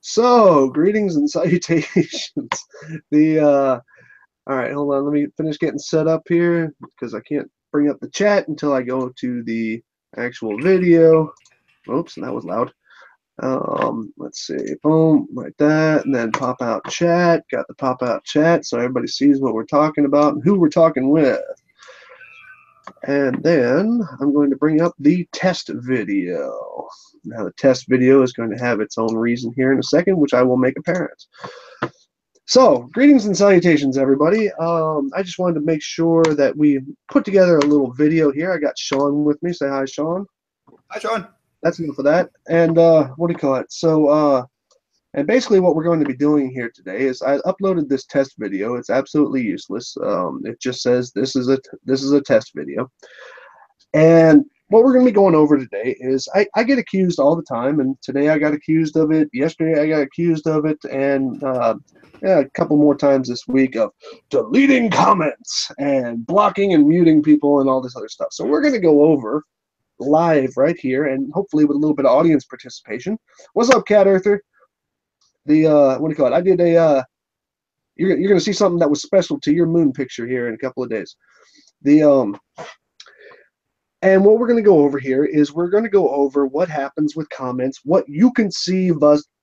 So, greetings and salutations. The All right, hold on. Let me finish getting set up here because I can't bring up the chat until I go to the actual video. Oops, that was loud. Let's see. Boom, like that, and then pop out chat. Got the pop out chat so everybody sees what we're talking about and who we're talking with. And then I'm going to bring up the test video. Now the test video is going to have its own reason here in a second, which I will make apparent. So, greetings and salutations, everybody. I just wanted to make sure that we put together a little video here. I got Shawn with me. Say hi, Shawn. Hi, Shawn. That's enough of that. And what do you call it? So, and basically what we're going to be doing here today is I uploaded this test video. It's absolutely useless. It just says this is a test video. And what we're going to be going over today is I get accused all the time, and today I got accused of it. Yesterday I got accused of it, and yeah, a couple more times this week of deleting comments and blocking and muting people and all this other stuff. So we're going to go over live right here, and hopefully with a little bit of audience participation. What's up, Cat Earther? The what do you call it? I did a you're going to see something that was special to your moon picture here in a couple of days. The And what we're going to go over here is we're going to go over what happens with comments, what you can see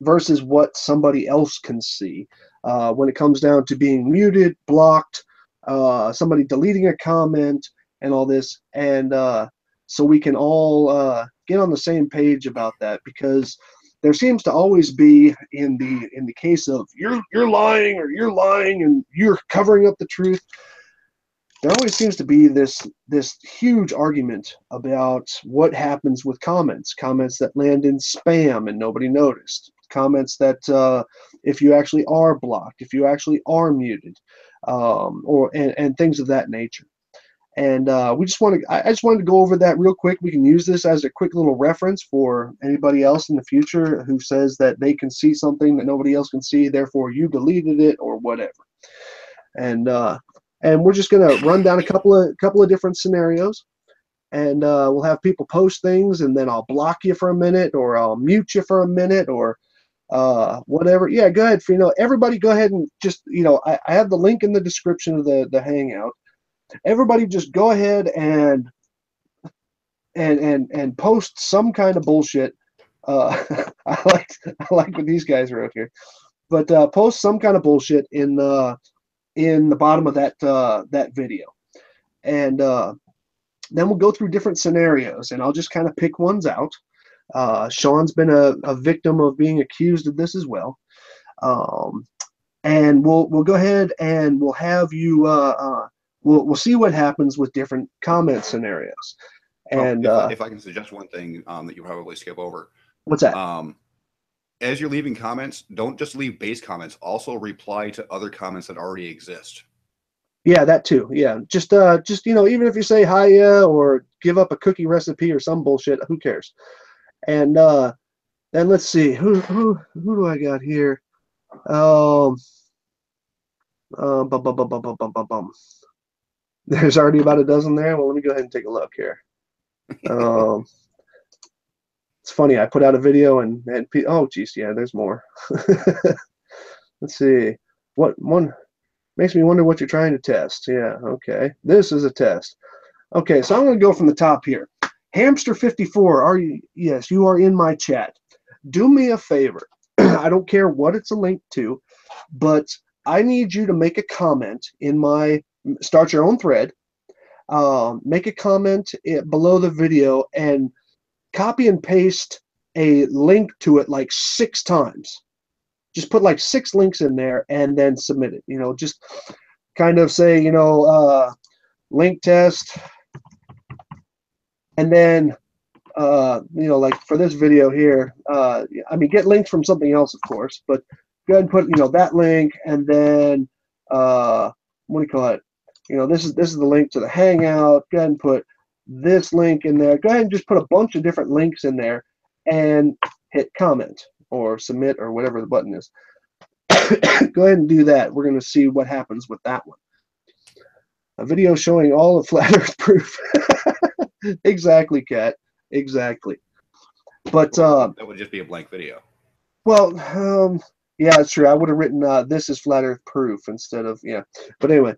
versus what somebody else can see when it comes down to being muted, blocked, somebody deleting a comment, and all this. And so we can all get on the same page about that, because there seems to always be in the case of you're lying, or you're lying and you're covering up the truth. There always seems to be this huge argument about what happens with comments that land in spam and nobody noticed, comments that if you actually are blocked, if you actually are muted, and things of that nature. And I just wanted to go over that real quick. We can use this as a quick little reference for anybody else in the future who says that they can see something that nobody else can see, therefore you deleted it or whatever. And we're just going to run down a couple of different scenarios, and we'll have people post things, and then I'll block you for a minute, or I'll mute you for a minute, or whatever. Yeah, go ahead, Frino. Everybody go ahead and just, I have the link in the description of the Hangout. Everybody just go ahead and post some kind of bullshit. I like what these guys wrote here. But post some kind of bullshit in the bottom of that video, and then we'll go through different scenarios, and I'll just kind of pick ones out. Shawn's been a victim of being accused of this as well, and we'll go ahead and we'll have you we'll see what happens with different comment scenarios. And if I can suggest one thing that you probably skip over. What's that? As you're leaving comments, don't just leave base comments. Also reply to other comments that already exist. Yeah, that too. Yeah, just even if you say hi, or give up a cookie recipe or some bullshit, who cares? And then let's see, who do I got here? There's already about a dozen there. Well, let me go ahead and take a look here. It's funny, I put out a video and oh geez, yeah, there's more. Let's see, what one makes me wonder what you're trying to test. Yeah, okay, this is a test. Okay, so I'm going to go from the top here. Hamster54, are you? Yes, you are in my chat. Do me a favor. I don't care what it's a link to, but I need you to make a comment in my, start your own thread, make a comment below the video, and copy and paste a link to it like 6 times. Just put like 6 links in there and then submit it. Just kind of say, link test. And then, like for this video here, I mean, get links from something else, of course, but go ahead and put, that link, and then, what do you call it? This is the link to the Hangout. Go ahead and put this link in there. Go ahead and just put a bunch of different links in there and hit comment or submit or whatever the button is. Go ahead and do that. We're going to see what happens with that one. A video showing all of flat earth proof. Exactly, Kat. Exactly. But that would just be a blank video. Well, yeah, it's true. I would have written this is flat Earth proof instead of yeah. But anyway,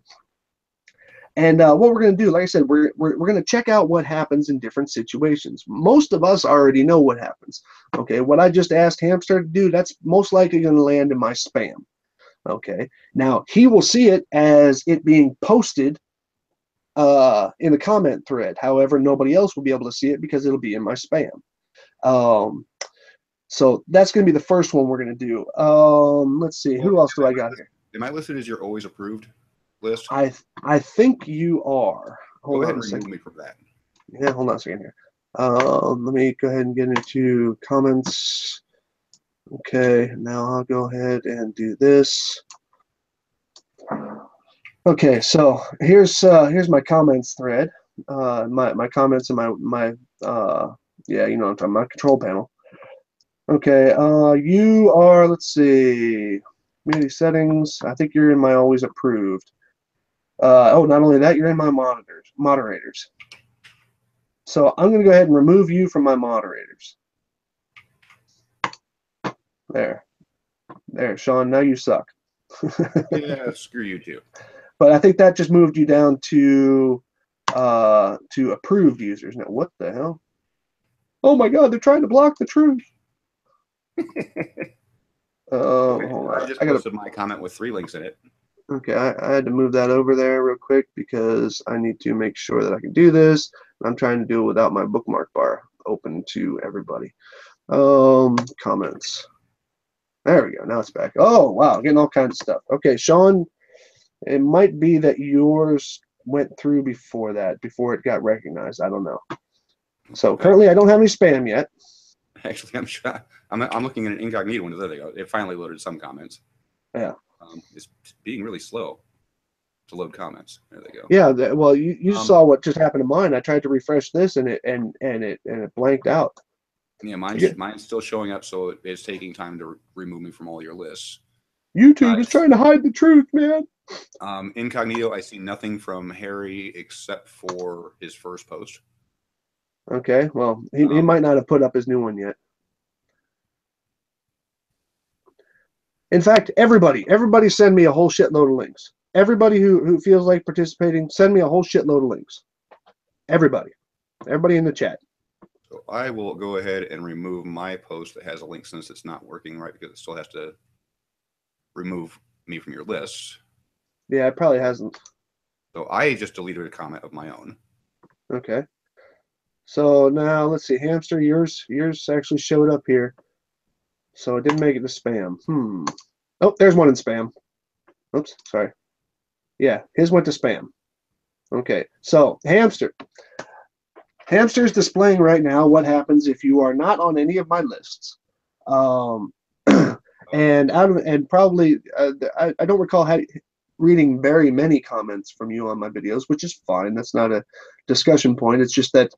and what we're going to do, like I said, we're going to check out what happens in different situations. Most of us already know what happens. Okay, what I just asked Hamster to do, that's most likely going to land in my spam. Okay, now he will see it as it being posted in the comment thread. However, nobody else will be able to see it because it'll be in my spam. So that's going to be the first one we're going to do. Let's see, who else do I got here? Am I listed as your always approved list? I think you are. Go ahead and remove me from that. Yeah, hold on a second here. Let me go ahead and get into comments. Okay, now I'll go ahead and do this. Okay, so here's my comments thread. My comments and my yeah, you know what I'm talking about, my control panel. Okay, you are, let's see, community settings. I think you're in my always approved. Oh, not only that, you're in my moderators. So I'm going to go ahead and remove you from my moderators. There, Shawn. Now you suck. Yeah, screw you too. But I think that just moved you down to approved users. Now, what the hell? Oh my God, they're trying to block the truth. Hold on. I just posted my comment with 3 links in it. Okay, I had to move that over there real quick because I need to make sure that I can do this. I'm trying to do it without my bookmark bar open to everybody. Comments. There we go. Now it's back. Oh, wow, getting all kinds of stuff. Okay, Shawn, it might be that yours went through before that, before it got recognized. I don't know. So currently, I don't have any spam yet. Actually, I'm sure I'm looking at an incognito window. There they go. It finally loaded some comments. Yeah. It's being really slow to load comments. There they go. Yeah. Well, you saw what just happened to mine. I tried to refresh this, and it blanked out. Yeah, mine's still showing up, so it's taking time to remove me from all your lists. YouTube is trying to hide the truth, man. Incognito, I see nothing from Harry except for his first post. Okay, well, he might not have put up his new one yet. In fact, everybody send me a whole shitload of links. Everybody who feels like participating, send me a whole shitload of links. Everybody in the chat. So I will go ahead and remove my post that has a link since it's not working right because it still has to remove me from your list. Yeah, it probably hasn't. So I just deleted a comment of my own. Okay. So now let's see, Hamster, yours actually showed up here. So it didn't make it to spam. Oh, there's one in spam. Oops, sorry. Yeah, his went to spam. Okay, so Hamster's displaying right now what happens if you are not on any of my lists. And probably I don't recall reading very many comments from you on my videos, which is fine. That's not a discussion point. It's just that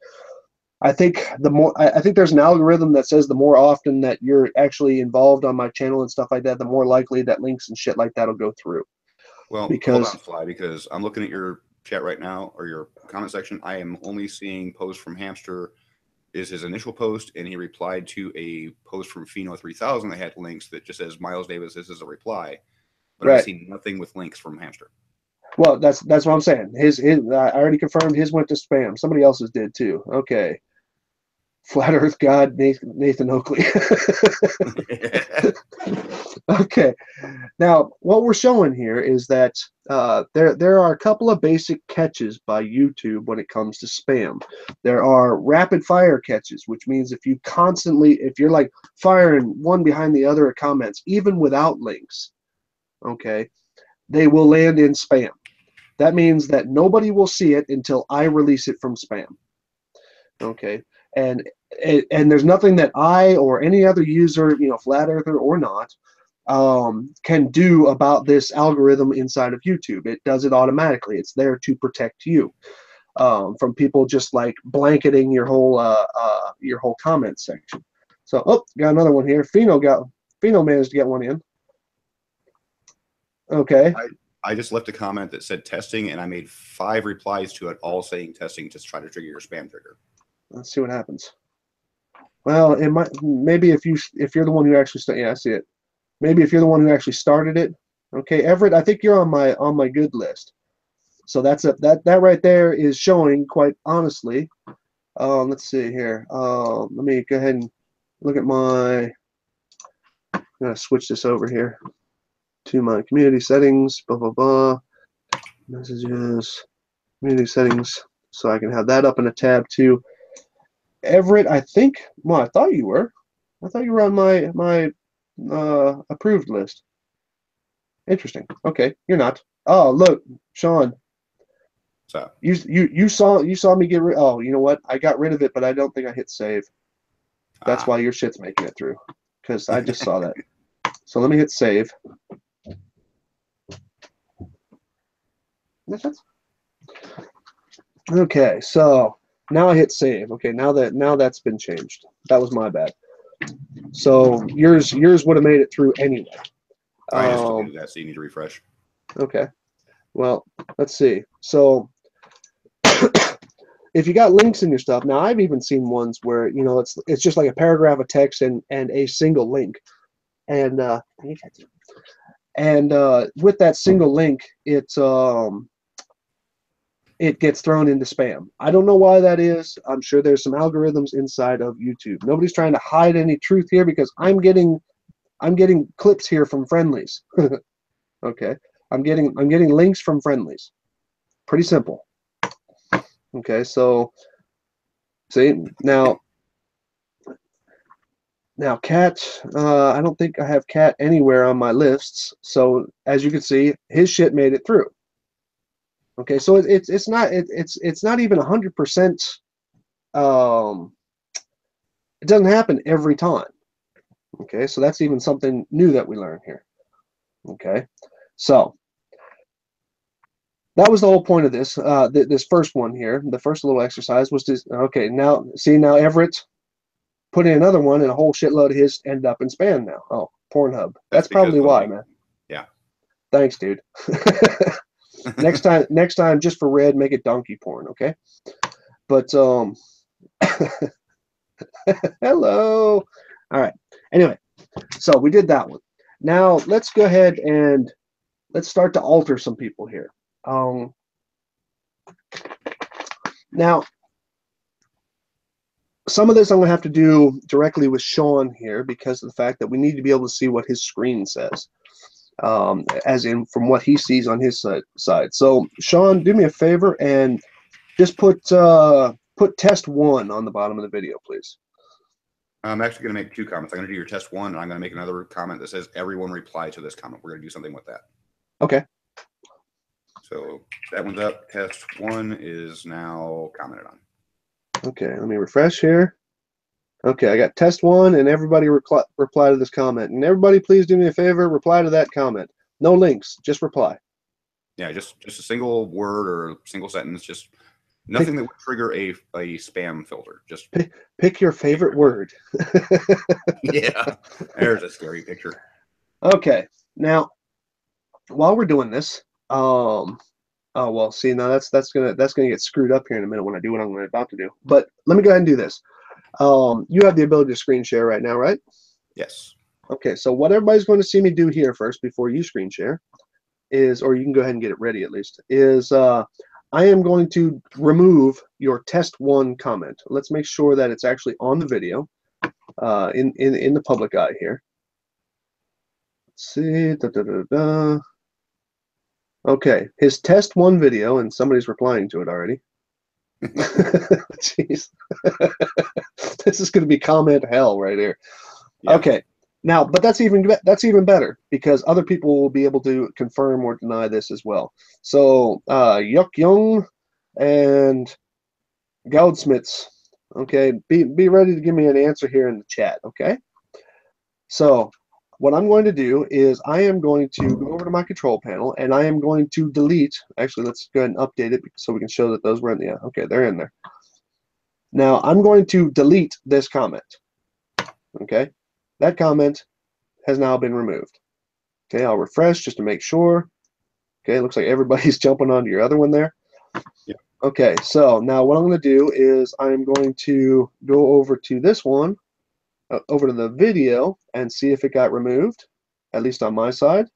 I think I think there's an algorithm that says the more often that you're actually involved on my channel and stuff like that, the more likely that links and shit like that will go through. Well, hold on, Fly, because I'm looking at your chat right now, or your comment section. I am only seeing posts from Hamster is his initial post, and he replied to a post from Pheno 3000 that had links that just says, Miles Davis, this is a reply. But right. I see nothing with links from Hamster. Well, that's what I'm saying. His I already confirmed his went to spam. Somebody else's did too. Okay. Flat Earth God Nathan Oakley. Okay. Now, what we're showing here is that there are a couple of basic catches by YouTube when it comes to spam. There are rapid fire catches, which means if you're like firing one behind the other comments, even without links, okay, they will land in spam. That means that nobody will see it until I release it from spam. Okay. And there's nothing that I or any other user, flat earther or not, can do about this algorithm inside of YouTube. It does it automatically. It's there to protect you from people just like blanketing your whole comment section. So, got another one here. Pheno managed to get one in. Okay. I just left a comment that said testing, and I made 5 replies to it, all saying testing to try to trigger your spam trigger. Let's see what happens. Well, it might, maybe if you're the one who actually yeah, I see it. Maybe if you're the one who actually started it. Okay, Everett, I think you're on my good list. So that right there is showing quite honestly. Let's see here. Let me go ahead and look at my. I'm gonna switch this over here to my community settings. Blah blah blah. Messages, community settings, so I can have that up in a tab too. Everett, I think. Well, I thought you were. I thought you were on my approved list. Interesting. Okay, you're not. Oh, look, Shawn. So You saw me get rid. Oh, you know what? I got rid of it, but I don't think I hit save. That's why your shit's making it through. Because I just saw that. So let me hit save. Okay, so now I hit save. Okay, now that's been changed. That was my bad. So yours would have made it through anyway. I just deleted that, so you need to refresh. Okay. Well, let's see. So if you got links in your stuff, now I've even seen ones where it's just like a paragraph of text and a single link, and with that single link, it gets thrown into spam. I don't know why that is. I'm sure there's some algorithms inside of YouTube. Nobody's trying to hide any truth here because I'm getting clips here from friendlies. Okay, I'm getting links from friendlies. Pretty simple. Okay, so see now Cat. I don't think I have Cat anywhere on my lists. So as you can see, his shit made it through. Okay, so it's not even 100%. It doesn't happen every time. Okay, so that's even something new that we learned here. Okay, so that was the whole point of this. This first one here, the first little exercise was to okay. Now Everett put in another one, and a whole shitload of his ended up in spam now. Oh, Pornhub. That's probably why, man. Yeah. Thanks, dude. next time, just for red, make it donkey porn, okay? But hello. All right. Anyway, so we did that one. Now let's go ahead and let's start to alter some people here. Now, some of this I'm going to have to do directly with Shawn here because of the fact that we need to be able to see what his screen says, as in from what he sees on his side. So, Shawn, do me a favor and just put test 1 on the bottom of the video, please. I'm actually going to make 2 comments. I'm going to do your test 1, and I'm going to make another comment that says everyone reply to this comment. We're going to do something with that. Okay. So that one's up. Test 1 is now commented on. Okay, let me refresh here. Okay, I got test 1, and everybody reply to this comment. And everybody, please do me a favor, reply to that comment. No links, just reply. Yeah, just a single word or a single sentence. Just nothing that would trigger a spam filter. Just pick your favorite word. Yeah, there's a scary picture. Okay, now while we're doing this, oh well, see now that's gonna get screwed up here in a minute when I do what I'm about to do. But let me go ahead and do this. You have the ability to screen share right now, right? Yes. Okay, so what everybody's going to see me do here first before you screen share is, or you can go ahead and get it ready at least, is I am going to remove your test 1 comment. Let's make sure that it's actually on the video, in the public eye here. Let's see. Okay, his test 1 video, and somebody's replying to it already. Jeez. This is going to be comment hell right here. Yeah. Okay, now, but that's even better because other people will be able to confirm or deny this as well. So, Yuk Young and Goudsmiths, okay, be ready to give me an answer here in the chat, okay? So, what I'm going to do is I am going to go over to my control panel and I am going to delete. Actually, let's go ahead and update it so we can show that those were in there. Okay, they're in there. Now, I'm going to delete this comment. Okay, that comment has now been removed. Okay, I'll refresh just to make sure. Okay, it looks like everybody's jumping onto your other one there. Yeah. Okay, so now what I'm going to do is I'm going to go over to this one over to the video and see if it got removed, at least on my side.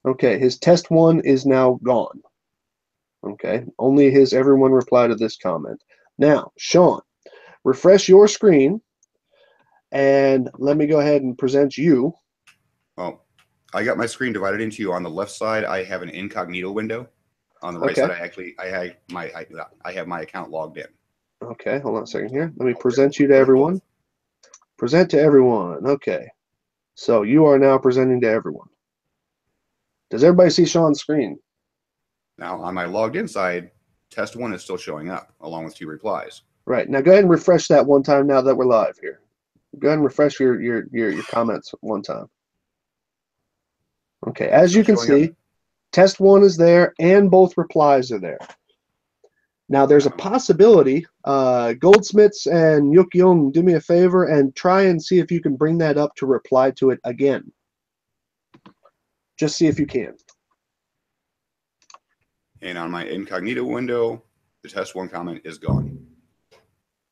Okay, his test 1 is now gone. Okay, only his everyone reply to this comment. Now, Shawn, refresh your screen and let me go ahead and present you. Well, I got my screen divided into you. On the left side, I have an incognito window. On the right side, I have my account logged in. Okay, hold on a second here. Let me present you to everyone. Present to everyone. Okay, so you are now presenting to everyone. Does everybody see Shawn's screen? Now, on my logged in side, test 1 is still showing up along with 2 replies. Right. Now go ahead and refresh that one time now that we're live here. Go ahead and refresh your comments one time. Okay, as you can see, test 1 is there and both replies are there. Now there's a possibility, Goldsmiths and Yuk-Young, do me a favor and try and see if you can bring that up to reply to it again. Just see if you can. And on my incognito window, the test 1 comment is gone.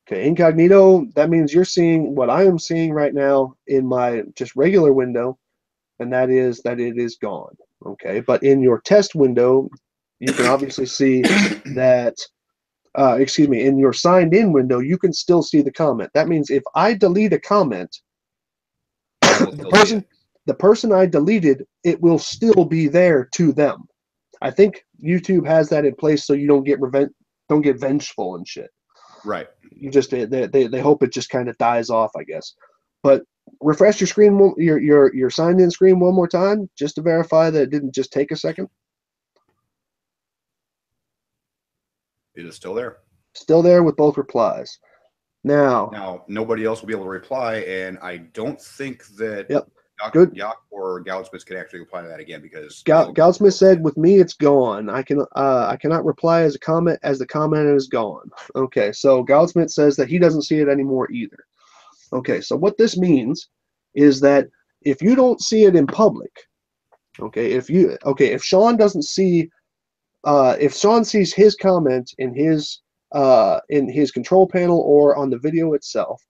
Okay, incognito, that means you're seeing what I am seeing right now in my just regular window, and that is that it is gone. Okay, but in your test window, you can obviously see that, excuse me, in your signed in window, you can still see the comment. That means if I delete a comment, the person I deleted, it will still be there to them. I think YouTube has that in place so you don't get vengeful and shit. Right. You just they hope it just kind of dies off, I guess. But refresh your screen, your signed in screen one more time, just to verify that it didn't just take a second. It is still there. Still there with both replies. Now nobody else will be able to reply, and I don't think that Yak or Goudsmith can actually reply to that again because Goudsmith said, "With me, it's gone. I cannot reply as a comment as the comment is gone." Okay, so Goudsmith says that he doesn't see it anymore either. Okay, so what this means is that if you don't see it in public, if Shawn doesn't see, if Shawn sees his comment in his control panel or on the video itself,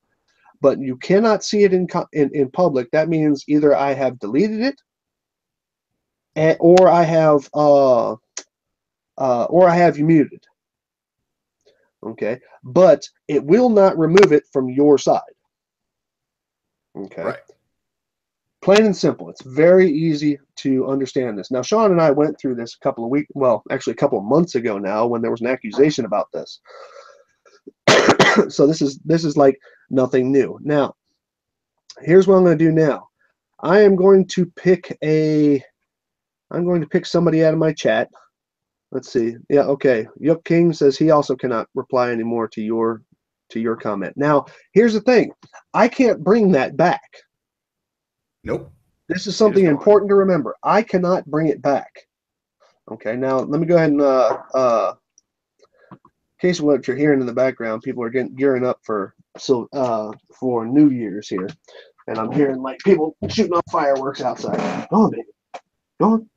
but you cannot see it in public, that means either I have deleted it, or I have you muted. Okay, but it will not remove it from your side. Okay, right. Plain and simple. It's very easy to understand this. Now, Shawn and I went through this a couple of months ago now, when there was an accusation about this. So this is like nothing new. Now, here's what I'm going to do now. I'm going to pick somebody out of my chat. Let's see. Yeah, okay. Yuk King says he also cannot reply anymore to your comment. Now, here's the thing. I can't bring that back. Nope. This is something important to remember. I cannot bring it back. Okay, now let me go ahead and in case of what you're hearing in the background, people are gearing up for New Year's here, and I'm hearing like people shooting off fireworks outside. Go on, baby. Go on.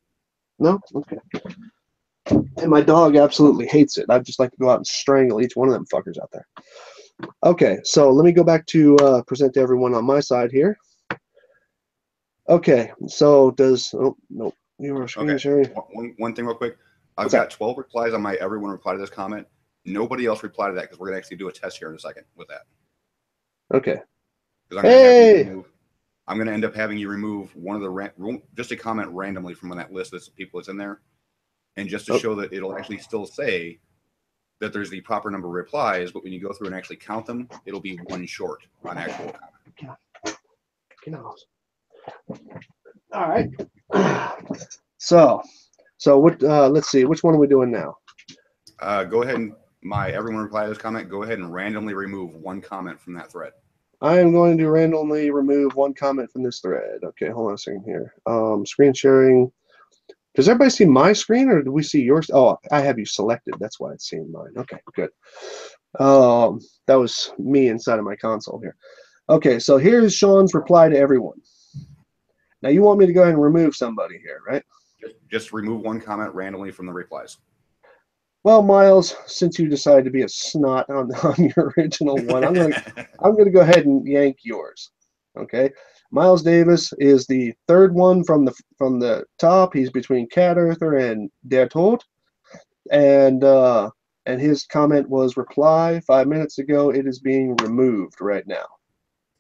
No? Okay. And my dog absolutely hates it. I'd just like to go out and strangle each one of them fuckers out there. Okay, so let me go back to present to everyone on my side here. Okay, so One thing real quick. I've got 12 replies on my everyone reply to this comment. Nobody else replied to that because we're going to actually do a test here in a second with that. Okay. I'm going to end up having you remove one of the just a comment randomly from that list of people that's in there, and just to show that it'll actually still say that there's the proper number of replies, but when you go through and actually count them, it'll be one short on actual comment. All right. So what? Let's see. Which one are we doing now? Go ahead and everyone reply to this comment. Go ahead and randomly remove one comment from that thread. I am going to randomly remove one comment from this thread. Okay, hold on a second here. Screen sharing. Does everybody see my screen, or do we see yours? Oh, I have you selected. That's why it's seeing mine. Okay, good. That was me inside of my console here. Okay, so here's Shawn's reply to everyone. Now you want me to go ahead and remove somebody here, right? Just remove one comment randomly from the replies. Well, Miles, since you decided to be a snot on your original one, I'm gonna go ahead and yank yours. Okay, Miles Davis is the third one from the top. He's between Cat Arthur and Der Tod, and his comment was reply 5 minutes ago. It is being removed right now.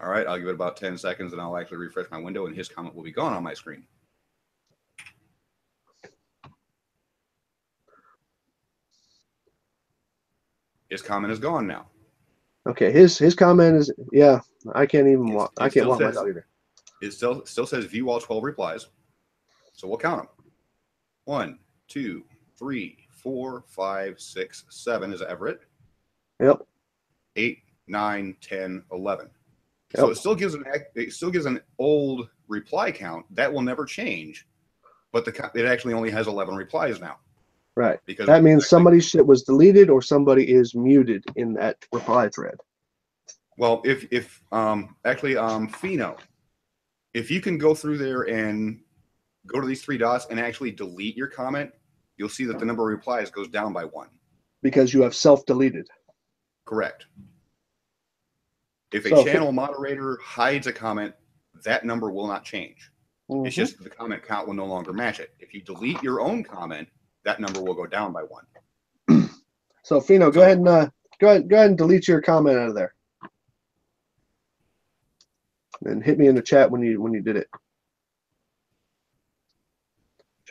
All right, I'll give it about 10 seconds, and I'll actually refresh my window, and his comment will be gone on my screen. His comment is gone now. Okay, his comment is, yeah. I can't even walk. I can't walk my dog either. It still says view all 12 replies. So we'll count them. 1, 2, 3, 4, 5, 6, 7 is Everett. Yep. 8, 9, 10, 11. Yep. So it still gives an old reply count that will never change, but it actually only has 11 replies now. Right. Because that means somebody's shit was deleted or somebody is muted in that reply thread. Well, if actually Pheno, if you can go through there and go to these three dots and actually delete your comment, you'll see that the number of replies goes down by 1. Because you have self-deleted. Correct. If a channel moderator hides a comment, that number will not change. Mm-hmm. It's just the comment count will no longer match it. If you delete your own comment, that number will go down by 1. So Pheno, go ahead and delete your comment out of there. And hit me in the chat when you did it.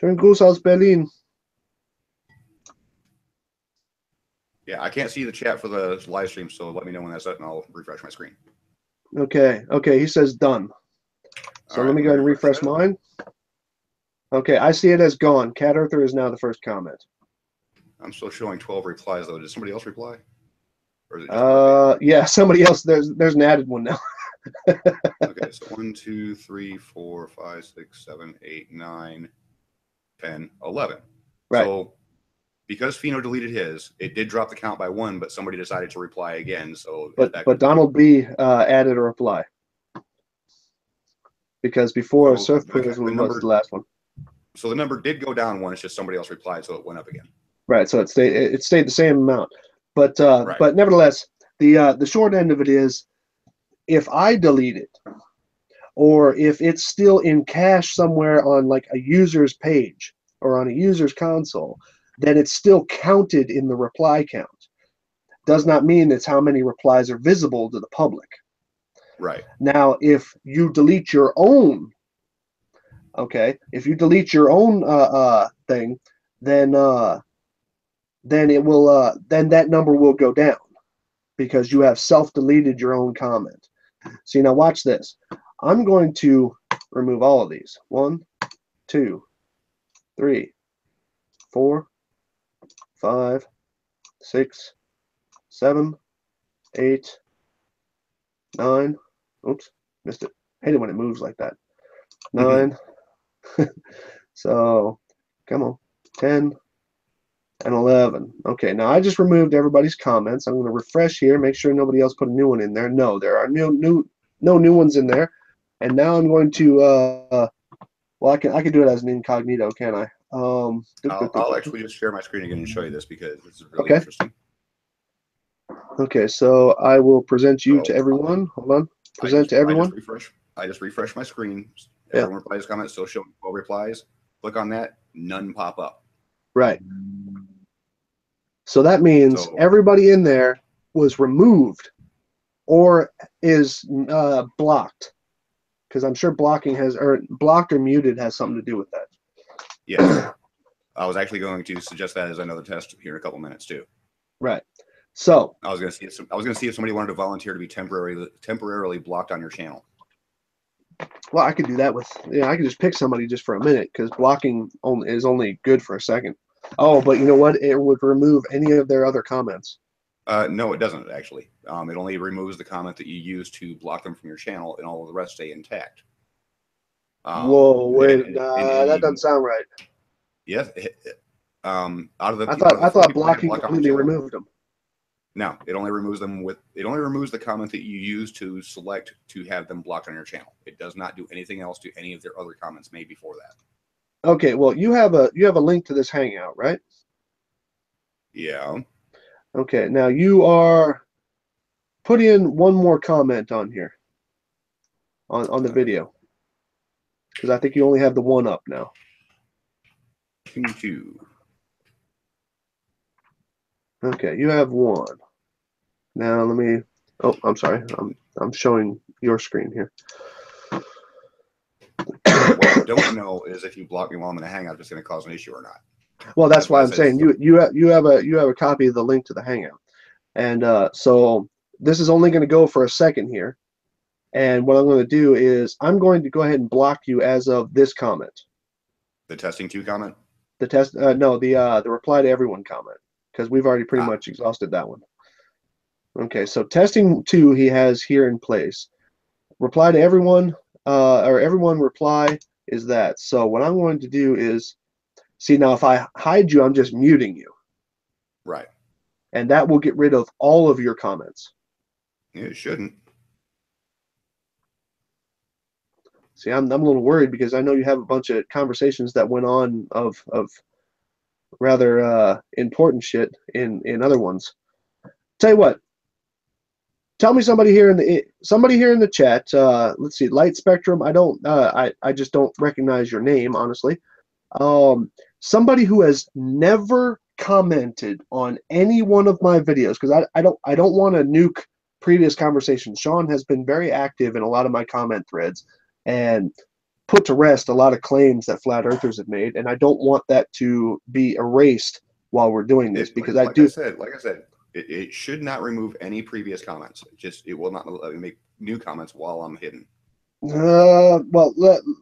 Schönen Gruß aus Berlin. Yeah, I can't see the chat for the live stream, so let me know when that's up, and I'll refresh my screen. Okay, he says done. So let me go ahead and refresh mine. Okay, I see it as gone. Cat Arthur is now the first comment. I'm still showing 12 replies, though. Did somebody else reply? Or is it just yeah, somebody else. There's an added one now. Okay, so 1, 2, 3, 4, 5, 6, 7, 8, 9, 10, 11. Right. So because Pheno deleted his, it did drop the count by 1, but somebody decided to reply again. So, but Donald B added a reply because before Surf Quiz was the last one. So the number did go down 1. It's just somebody else replied, so it went up again. Right. So it stayed the same amount, but nevertheless, the short end of it is, if I delete it, or if it's still in cache somewhere on like a user's page or on a user's console, then it's still counted in the reply count. Does not mean it's how many replies are visible to the public. Right. Now, if you delete your own, if you delete your own thing, then it will then that number will go down because you have self-deleted your own comment. See, now watch this. I'm going to remove all of these. 1, 2, 3, 4, 5, 6, 7, 8, 9. Oops, missed it. Hate it when it moves like that. 9. So, come on. 10 and 11. Okay, now I just removed everybody's comments. I'm going to refresh here, make sure nobody else put a new one in there. No, there are no new ones in there. And now I'm going to well, I can do it as an incognito, can I? I'll actually just share my screen again and show you this because this is really interesting. Okay, so I will present you to everyone. Hold on. Present to everyone. I just refresh my screen. Everyone replies comments, still showing 12 replies. Click on that, none pop up. Right. So that means everybody in there was removed or is blocked. Because I'm sure blocking blocked or muted has something to do with that. Yeah. I was actually going to suggest that as another test here in a couple minutes too. Right. So I was going to see if somebody wanted to volunteer to be temporarily blocked on your channel. Well, I could do that with I could just pick somebody just for a minute because blocking is only good for a second. Oh, but you know what? It would remove any of their other comments. No, it doesn't actually. It only removes the comment that you use to block them from your channel, and all of the rest stay intact. Whoa, wait, that doesn't sound right. Yes. Out of the, I thought blocking completely removed them. No, it only removes the comment that you use to select to have them blocked on your channel. It does not do anything else to any of their other comments made before that. Okay, well, you have a link to this Hangout, right? Yeah. Okay, now you are put in one more comment on here on the video because I think you only have the one up now. Two. Okay, you have one. Now let me. Oh, I'm sorry. I'm showing your screen here. What I don't know is if you block me while I'm in a hangout, if it's going to cause an issue or not. Well, that's why why I I'm said saying you have a copy of the link to the Hangout, and so this is only going to go for a second here. And what I'm going to do is I'm going to go ahead and block you as of this comment. The testing 2 comment? The test, no, the reply to everyone comment, because we've already pretty much exhausted that one. Okay, so testing 2 he has here in place. Reply to everyone, or everyone reply is that. So what I'm going to do is, see now if I hide you, I'm just muting you. Right. And that will get rid of all of your comments. It shouldn't. See, I'm a little worried because I know you have a bunch of conversations that went on of rather important shit in other ones. Tell you what, tell me somebody here in the chat. Let's see, Light Spectrum. I just don't recognize your name, honestly. Somebody who has never commented on any one of my videos, because I don't want to nuke previous conversations. Shawn has been very active in a lot of my comment threads and put to rest a lot of claims that flat earthers have made, and I don't want that to be erased while we're doing this, because like I said, it should not remove any previous comments. It will not let me make new comments while I'm hidden. Well,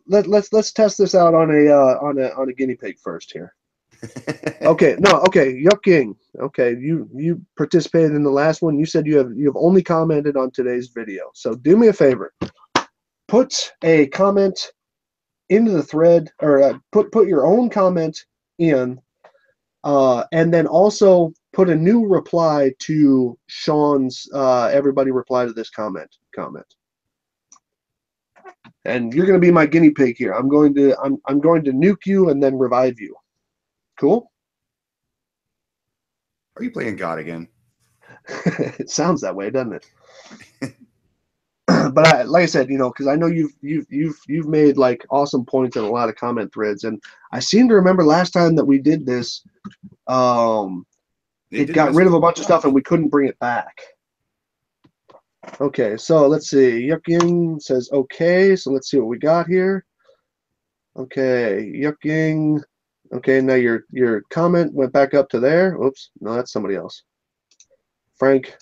let's test this out on a guinea pig first here. Okay, no, okay, Yucking. Okay, you participated in the last one. You said you have only commented on today's video. So do me a favor. Put a comment into the thread, or put your own comment in, and then also put a new reply to Shawn's everybody reply to this comment. And you're going to be my guinea pig here. I'm going to nuke you and then revive you. Cool? Are you playing God again? It sounds that way, doesn't it? But like I said, because I know you've made like awesome points in a lot of comment threads, and I seem to remember last time that we did this, it got rid of a bunch of stuff and we couldn't bring it back. Okay, so let's see. Yucking says okay, so let's see what we got here. Okay, Yucking. Okay, now your comment went back up to there. Oops, no, that's somebody else. Frank,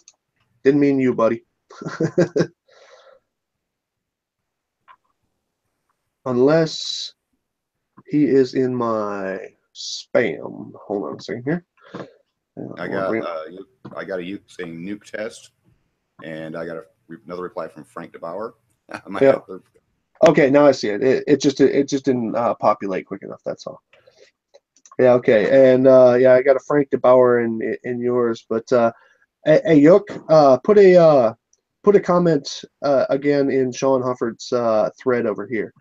didn't mean you, buddy. Unless he is in my spam. Hold on a second here. I got a uke saying nuke test, and I got another reply from Frank DeBauer. Yeah. Okay, now I see it. It just didn't populate quick enough. That's all. Yeah. Okay. And yeah, I got a Frank DeBauer in yours, but hey, Yook, put a comment again in Shawn Hufford's thread over here,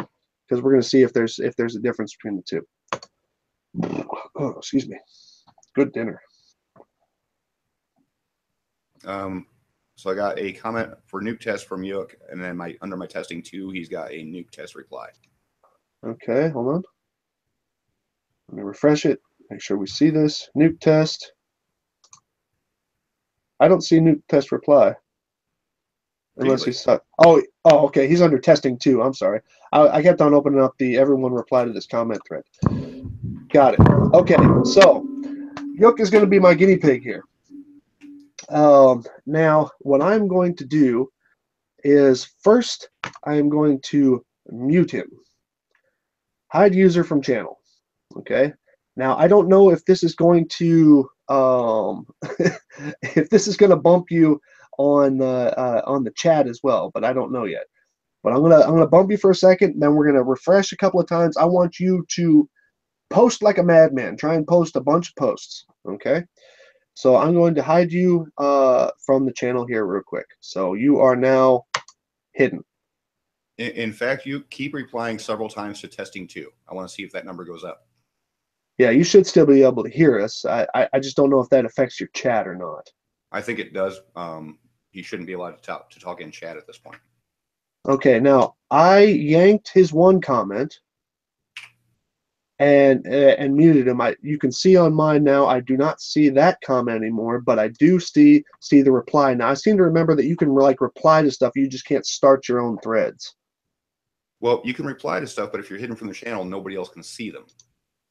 because we're gonna see if there's a difference between the two. Oh, excuse me. Good dinner. So I got a comment for nuke test from Yook, and then under my testing 2, he's got a nuke test reply. Okay, hold on. Let me refresh it. Make sure we see this. Nuke test. I don't see nuke test reply. Unless he's stuck. Oh, okay. He's under testing 2. I'm sorry. I kept on opening up the everyone reply to this comment thread. Got it. Okay, so Yook is going to be my guinea pig here. Now, what I'm going to do is first I am going to mute him. Hide user from channel. Okay. Now, I don't know if this is going to if this is going to bump you on the chat as well, but I don't know yet. But I'm gonna bump you for a second, and then we're gonna refresh a couple of times. I want you to post like a madman. Try and post a bunch of posts. Okay. So I'm going to hide you from the channel here real quick. So you are now hidden. In fact, you keep replying several times to testing 2. I want to see if that number goes up. Yeah, you should still be able to hear us. I just don't know if that affects your chat or not. I think it does. He shouldn't be allowed to talk in chat at this point. Okay, now I yanked his one comment and muted him. You can see on mine now. I do not see that comment anymore, but I do see the reply now. I seem to remember that you can like reply to stuff. You just can't start your own threads. Well, you can reply to stuff, but if you're hidden from the channel, nobody else can see them.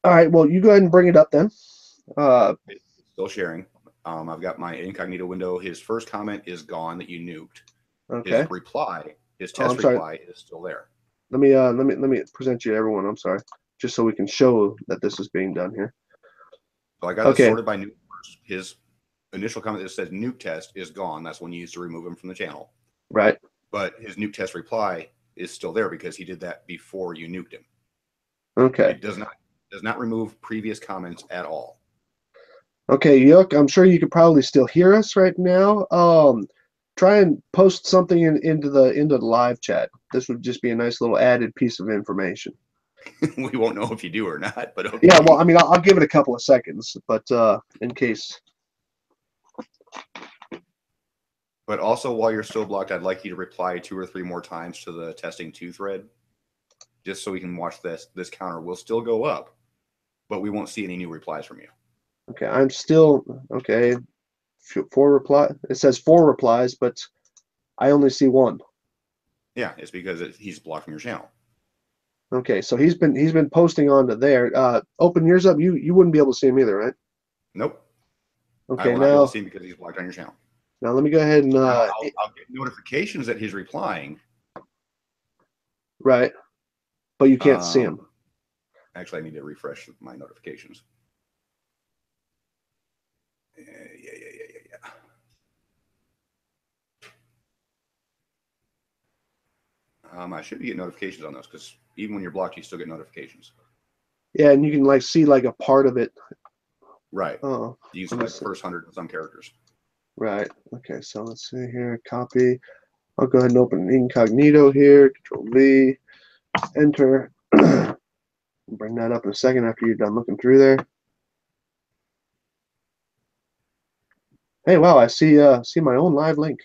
All right, well, you go ahead and bring it up then. It's still sharing. I've got my incognito window. His first comment is gone that you nuked. Okay. His reply, his test reply, is still there. Let me present you to everyone. I'm sorry, just so we can show that this is being done here. So I got it sorted by nuke first. His initial comment that says nuke test is gone. That's when you used to remove him from the channel. Right. But his nuke test reply is still there because he did that before you nuked him. Okay. It does not remove previous comments at all. Okay, Yook, I'm sure you could probably still hear us right now. Try and post something into the live chat. This would just be a nice little added piece of information. We won't know if you do or not, but okay. Yeah, well, I mean, I'll give it a couple of seconds, but in case. But also, while you're still blocked, I'd like you to reply 2 or 3 more times to the testing 2 thread, just so we can watch this. This counter will still go up, but we won't see any new replies from you. Okay, I'm still okay. 4 reply. It says 4 replies, but I only see 1. Yeah, it's because he's blocked from your channel. Okay, so he's been posting onto there. Open yours up. You wouldn't be able to see him either, right? Nope. Okay, I will not be able to see him because he's blocked on your channel. Now let me go ahead and I'll get notifications that he's replying. Right, but you can't see him. Actually, I need to refresh my notifications. Yeah. I should get notifications on those because even when you're blocked, you still get notifications. Yeah, and you can like see like a part of it. Right. Oh, you can see like the first 100 and some characters. Right. Okay, so let's see here. Copy. I'll go ahead and open incognito here. Control V. Enter. Bring that up in a second after you're done looking through there. Hey, wow! I see my own live link.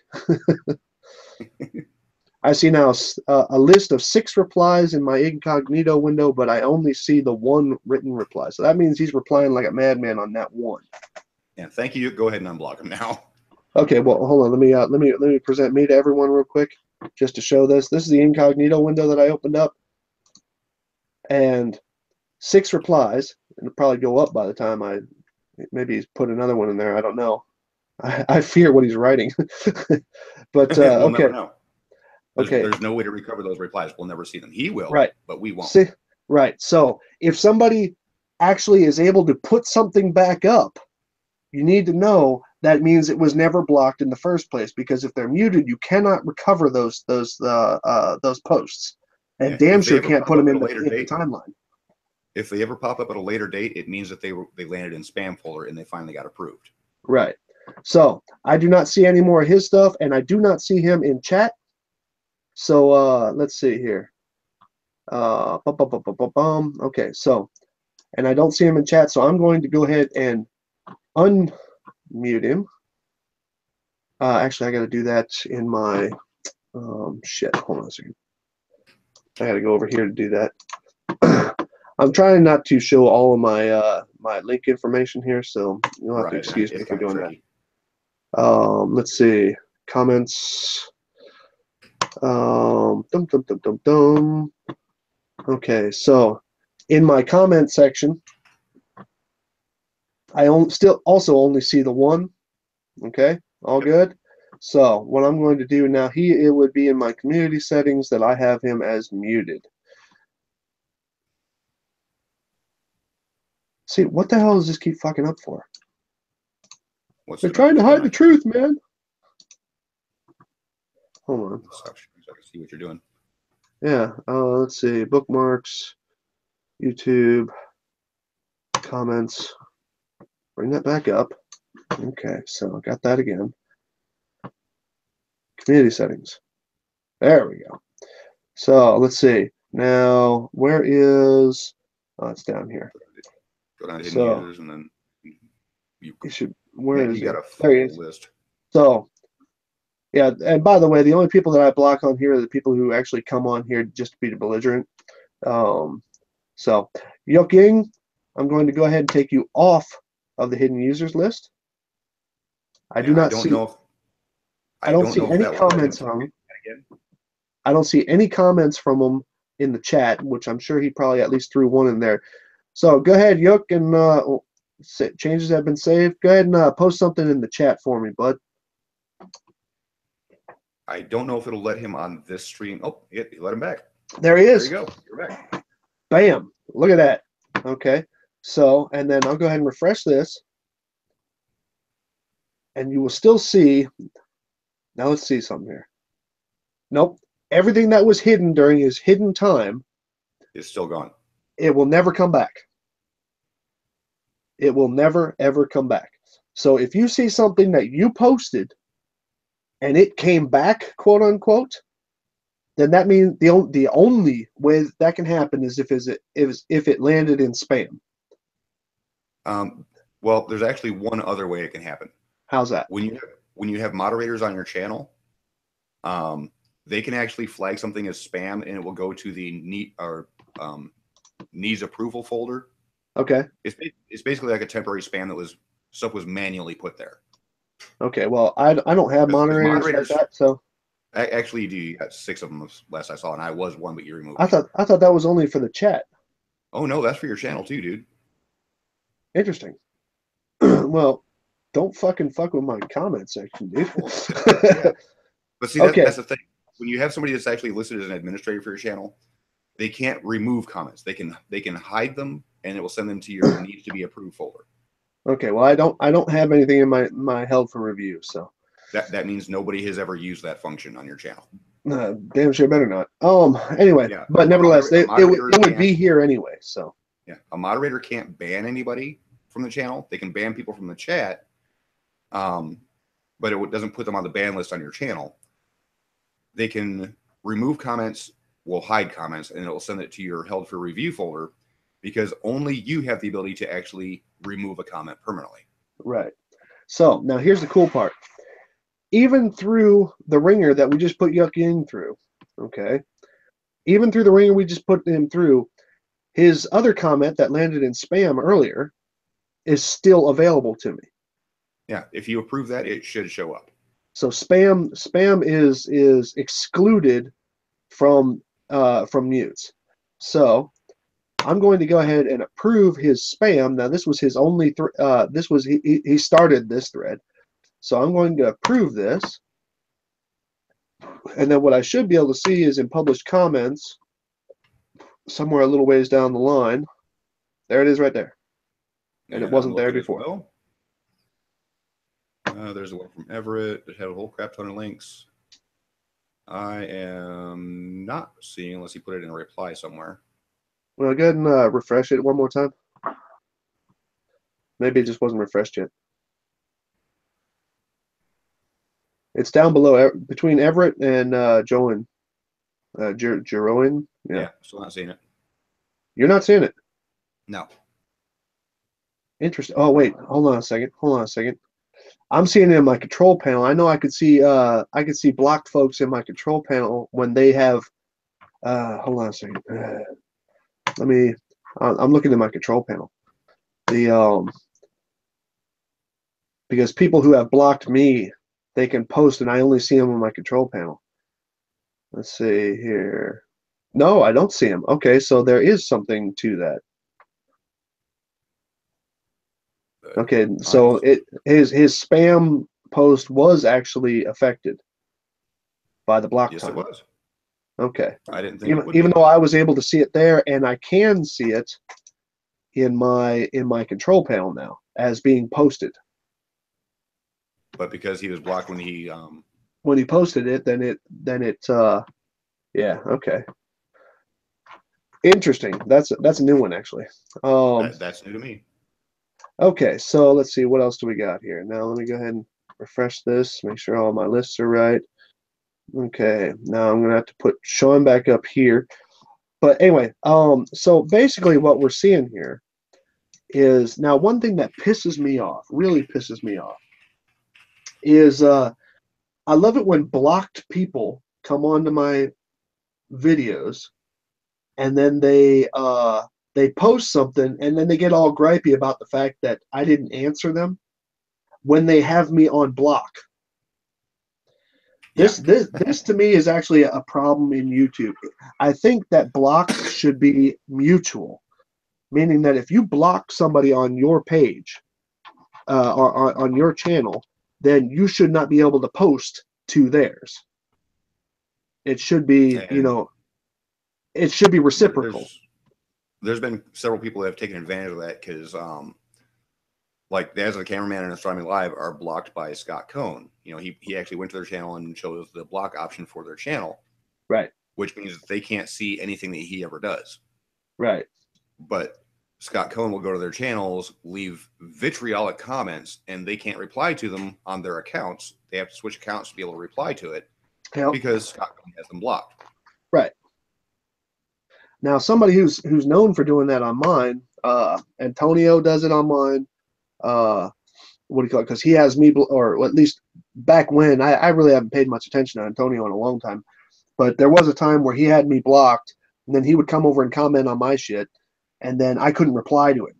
I see now a list of 6 replies in my incognito window, but I only see the 1 written reply. So that means he's replying like a madman on that 1. And thank you. Go ahead and unblock him now. Okay, well, hold on. Let me present me to everyone real quick, just to show this. This is the incognito window that I opened up, and 6 replies. It'll probably go up by the time maybe he's put another one in there. I don't know. I fear what he's writing. But we'll okay. Never know. Okay. There's no way to recover those replies. We'll never see them. He will, right? But we won't. See, right. So if somebody actually is able to put something back up, you need to know that means it was never blocked in the first place. Because if they're muted, you cannot recover those posts, and damn sure can't put them in the timeline. If they ever pop up at a later date, it means that they landed in spam folder and they finally got approved. Right. So I do not see any more of his stuff, and I do not see him in chat. So let's see here. Okay, so, and I don't see him in chat, so I'm going to go ahead and unmute him. Actually, I got to do that in my shit. Hold on a second. I got to go over here to do that. I'm trying not to show all of my my link information here, so you'll have to excuse me for doing that. Let's see, comments. Okay, so in my comment section, I still also only see the 1. Okay, all good. So what I'm going to do now, it would be in my community settings that I have him as muted. See, what the hell does this keep fucking up for? They're trying to hide the truth, man. Hold on. So I can see what you're doing. Yeah, let's see. Bookmarks, YouTube, comments. Bring that back up. Okay, so I got that again. Community settings. There we go. So let's see. Now, where is... Oh, it's down here. Go down to hidden So users, and then you where is you he? got a There he full is. list. So yeah, and by the way, the only people that I block on here are the people who actually come on here just to be belligerent. So Yuk Ying, I'm going to go ahead and take you off of the hidden users list. I do Yeah, not see. I I don't don't see know if any that will let him comments do on him. that again. I don't see any comments from him in the chat, which I'm sure he probably at least threw one in there. So go ahead, Yuk, and changes have been saved. Go ahead and post something in the chat for me, bud. I don't know if it'll let him on this stream. Oh, it let him back. There he There is. you go. You're back. Bam. Look at that. Okay. So, and then I'll go ahead and refresh this. And you will still see. Now let's see something here. Nope. Everything that was hidden during his hidden time, It's still gone. it will never come back. It will never, ever come back. So if you see something that you posted and it came back, quote unquote, then that means the only way that can happen is if it landed in spam. Well, there's actually one other way it can happen. How's that? When you have moderators on your channel, they can actually flag something as spam, and it will go to the needs approval folder. Okay. It's basically like a temporary spam that stuff was manually put there. Okay. Well, I don't have moderators like that, so. Actually, you got 6 of them last I saw, and I was one, but you removed I me. thought that was only for the chat. Oh no, that's for your channel too, dude. Interesting. Well, don't fuck with my comment section, dude. Yeah. But see, Okay. that's the thing. When you have somebody that's actually listed as an administrator for your channel, they can't remove comments. They can hide them, and it will send them to your needs to be approved folder. Okay. Well, I don't have anything in my held for review, so. That means nobody has ever used that function on your channel. Damn sure better not. Anyway, Yeah, but nevertheless, it would be here anyway. So yeah, a moderator can't ban anybody from the channel. They can ban people from the chat, but it doesn't put them on the ban list on your channel. They can remove comments, will hide comments, and it will send it to your held for review folder, because only you have the ability to actually remove a comment permanently. Right. So now here's the cool part. Even through the ringer that we just put Yuk Ying through, okay, even through the ringer we just put him through, his other comment that landed in spam earlier is still available to me. Yeah, if you approve that, it should show up. So spam is excluded from mutes. So I'm going to go ahead and approve his spam. Now this was his only he started this thread. So I'm going to approve this. And then what I should be able to see is in published comments, somewhere a little ways down the line. There it is right there. And it wasn't there before. Well. There's the one from Everett that had a whole crap ton of links. I am not seeing unless he put it in a reply somewhere. Well, go ahead and refresh it one more time. Maybe it just wasn't refreshed yet. It's down below between Everett and Joan. Jeroen. Yeah, still not seeing it. You're not seeing it? No. Interesting. Oh, wait. Hold on a second. I'm seeing it in my control panel. I know I could see blocked folks in my control panel when they have hold on a second. I'm looking at my control panel. Because people who have blocked me, they can post and I only see them on my control panel. Let's see here. No, I don't see them. Okay, so there is something to that. Okay, so his spam post was actually affected by the block time. Yes, it was. Okay. I didn't think even though I was able to see it there, and I can see it in my control panel now as being posted. But because he was blocked when he posted it, then it yeah, okay. Interesting. That's a new one actually. That's new to me. Okay, so let's see what else do we got here. Now let me go ahead and refresh this, make sure all my lists are right. Okay, now I'm gonna have to put Shawn back up here. But anyway, so basically what we're seeing here is now one thing that pisses me off, really pisses me off, is I love it when blocked people come onto my videos and then they post something and then they get all gripey about the fact that I didn't answer them when they have me on block. This to me is actually a problem in YouTube. I think that blocks should be mutual, meaning that if you block somebody on your page or on your channel, then you should not be able to post to theirs. It should be, it should be reciprocal. There's been several people that have taken advantage of that because, like the As a Cameraman and Astronomy Live are blocked by Scott Cohn. He actually went to their channel and chose the block option for their channel, right? Which means that they can't see anything that he ever does, right? But Scott Cohn will go to their channels, leave vitriolic comments, and they can't reply to them on their accounts. They have to switch accounts to be able to reply to it because Scott Cohn has them blocked. Right. Now, somebody who's known for doing that on mine, Antonio does it on mine. What do you call it? Because he has me, or at least back when, I really haven't paid much attention to Antonio in a long time. But there was a time where he had me blocked, and then he would come over and comment on my shit, and then I couldn't reply to him.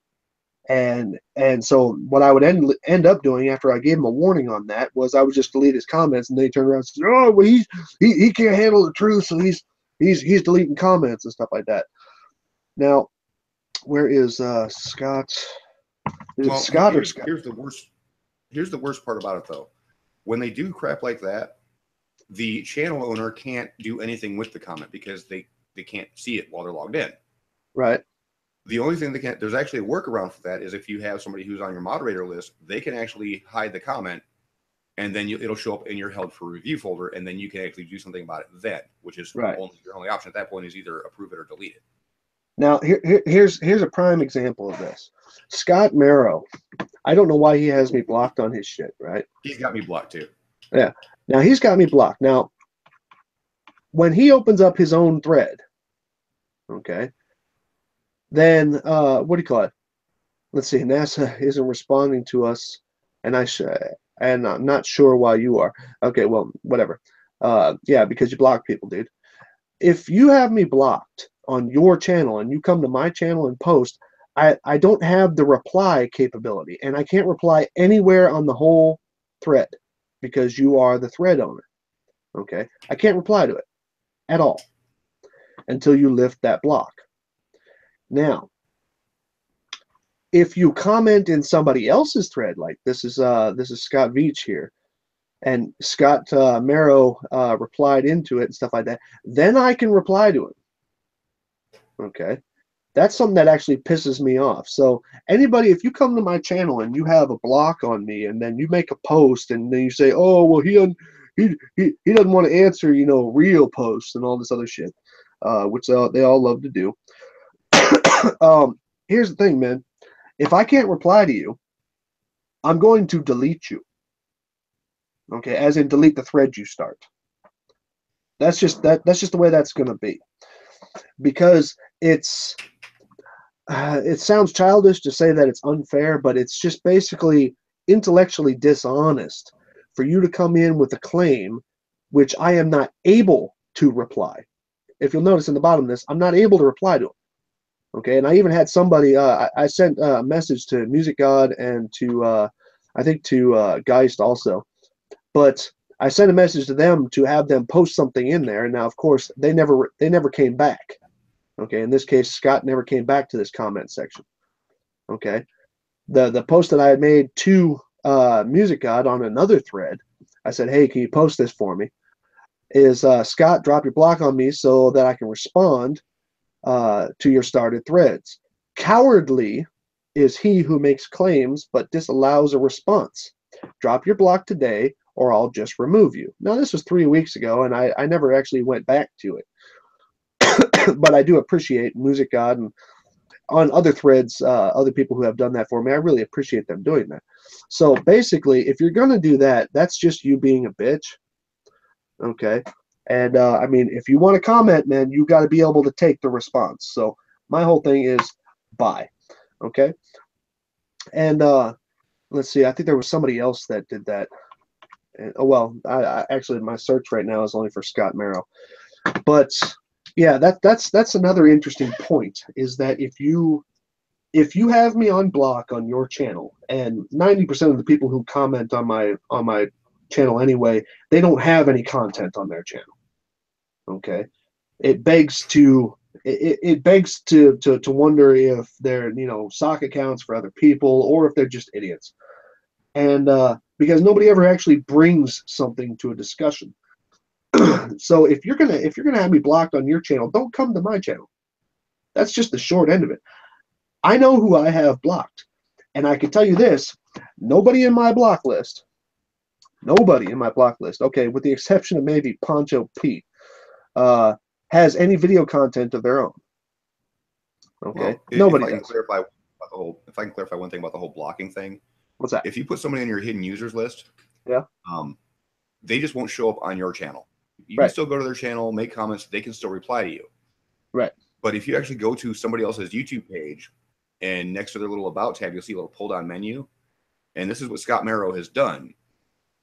And so what I would end up doing after I gave him a warning on that was I would just delete his comments, and they turn around and say, "Oh, well, he can't handle the truth, so he's deleting comments and stuff like that." Now, where is Scott? Is it Scott or Scott? Here's the worst part about it, though. When they do crap like that, the channel owner can't do anything with the comment because they can't see it while they're logged in. Right. The only thing there's actually a workaround for that is if you have somebody who's on your moderator list, they can actually hide the comment, and then it'll show up in your held for review folder, and then you can actually do something about it then, which is right. Your only option at that point is either approve it or delete it. Now, here's a prime example of this. Scott Marrow. I don't know why he has me blocked on his shit, right? He's got me blocked too. Yeah. Now, he's got me blocked. Now, when he opens up his own thread, okay, then what do you call it? Let's see. NASA isn't responding to us, and I'm not sure why you are. Okay, well, whatever. Yeah, because you block people, dude. If you have me blocked on your channel and you come to my channel and post, I don't have the reply capability, and I can't reply anywhere on the whole thread because you are the thread owner. Okay, I can't reply to it at all until you lift that block. Now, if you comment in somebody else's thread, like this is Scott Veach here, and Scott Marrow replied into it and stuff like that, then I can reply to him. Okay, that's something that actually pisses me off. So anybody, if you come to my channel and you have a block on me, and then you make a post, and then you say, "Oh, well, he doesn't want to answer, real posts and all this other shit," which they all love to do. Here's the thing, man. If I can't reply to you, I'm going to delete you. Okay, as in delete the thread you start. That's just the way that's going to be, because it sounds childish to say that it's unfair, but it's just basically intellectually dishonest for you to come in with a claim which I am not able to reply. If you'll notice in the bottom of this, I'm not able to reply to them. Okay, and I even had somebody, I sent a message to Music God and to, I think to Geist also, but I sent a message to them to have them post something in there, and now, of course, they never came back. Okay, in this case, Scott never came back to this comment section. Okay, the post that I had made to Music God on another thread, I said, "Hey, can you post this for me?" Is Scott, drop your block on me so that I can respond to your started threads. Cowardly is he who makes claims but disallows a response. Drop your block today or I'll just remove you. Now, this was 3 weeks ago, and I never actually went back to it. But I do appreciate Music God and on other threads, other people who have done that for me. I really appreciate them doing that. So basically, if you're going to do that, that's just you being a bitch. Okay. And I mean, if you want to comment, man, you got to be able to take the response. So my whole thing is bye. Okay. And let's see, I think there was somebody else that did that. And, oh well, I actually my search right now is only for Scott Merrow. But yeah, that's another interesting point, is that if you have me on block on your channel, and 90% of the people who comment on my channel anyway, they don't have any content on their channel. Okay, it begs to wonder if they're sock accounts for other people, or if they're just idiots. And because nobody ever actually brings something to a discussion. So if you're gonna have me blocked on your channel, don't come to my channel. That's just the short end of it. I know who I have blocked, and I can tell you this: nobody in my block list, okay, with the exception of maybe Poncho Pete, has any video content of their own. Okay, well, nobody if I can does. clarify one thing about the whole blocking thing. What's that? If you put somebody on your hidden users list, Yeah. They just won't show up on your channel. You can Right. still go to their channel, make comments, they can still reply to you. Right. But if you actually go to somebody else's YouTube page, and next to their little about tab, you'll see a little pull down menu. And this is what Scott Merrow has done.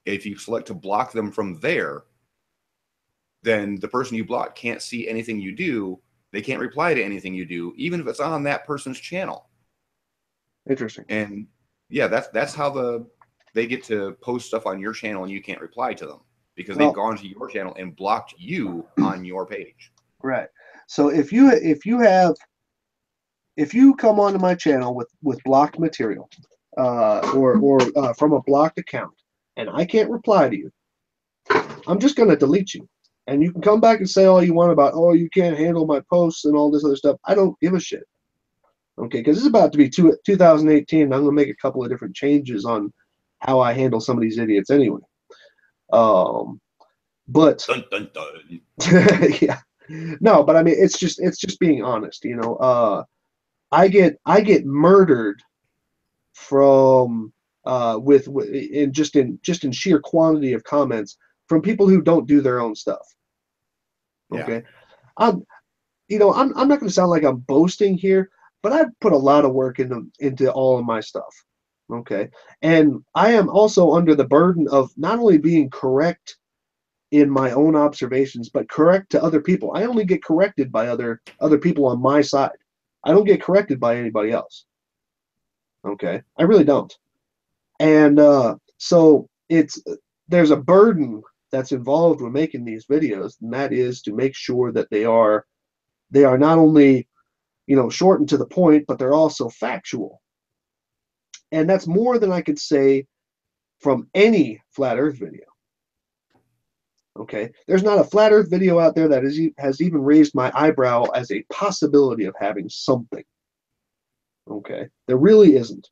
If you select to block them from there, then the person you block can't see anything you do. They can't reply to anything you do, even if it's on that person's channel. Interesting. And yeah, that's how they get to post stuff on your channel and you can't reply to them, because they've gone to your channel and blocked you on your page. Right. So if you come onto my channel with blocked material, or from a blocked account, and I can't reply to you, I'm just going to delete you. And you can come back and say all you want about, oh, you can't handle my posts and all this other stuff. I don't give a shit. Okay, because it's about to be 2018, and I'm going to make a couple of different changes on how I handle some of these idiots anyway. But dun, dun, dun. yeah, no, but I mean, it's just being honest. I get murdered from in sheer quantity of comments from people who don't do their own stuff. Okay, yeah. I'm not going to sound like I'm boasting here, but I've put a lot of work into all of my stuff. Okay, and I am also under the burden of not only being correct in my own observations, but correct to other people. I only get corrected by other people on my side. I don't get corrected by anybody else. Okay, I really don't. And so there's a burden that's involved with making these videos, and that is to make sure that they are not only short and to the point, but they're also factual. And that's more than I could say from any flat Earth video. Okay, there's not a flat Earth video out there that has even raised my eyebrow as a possibility of having something. Okay, there really isn't.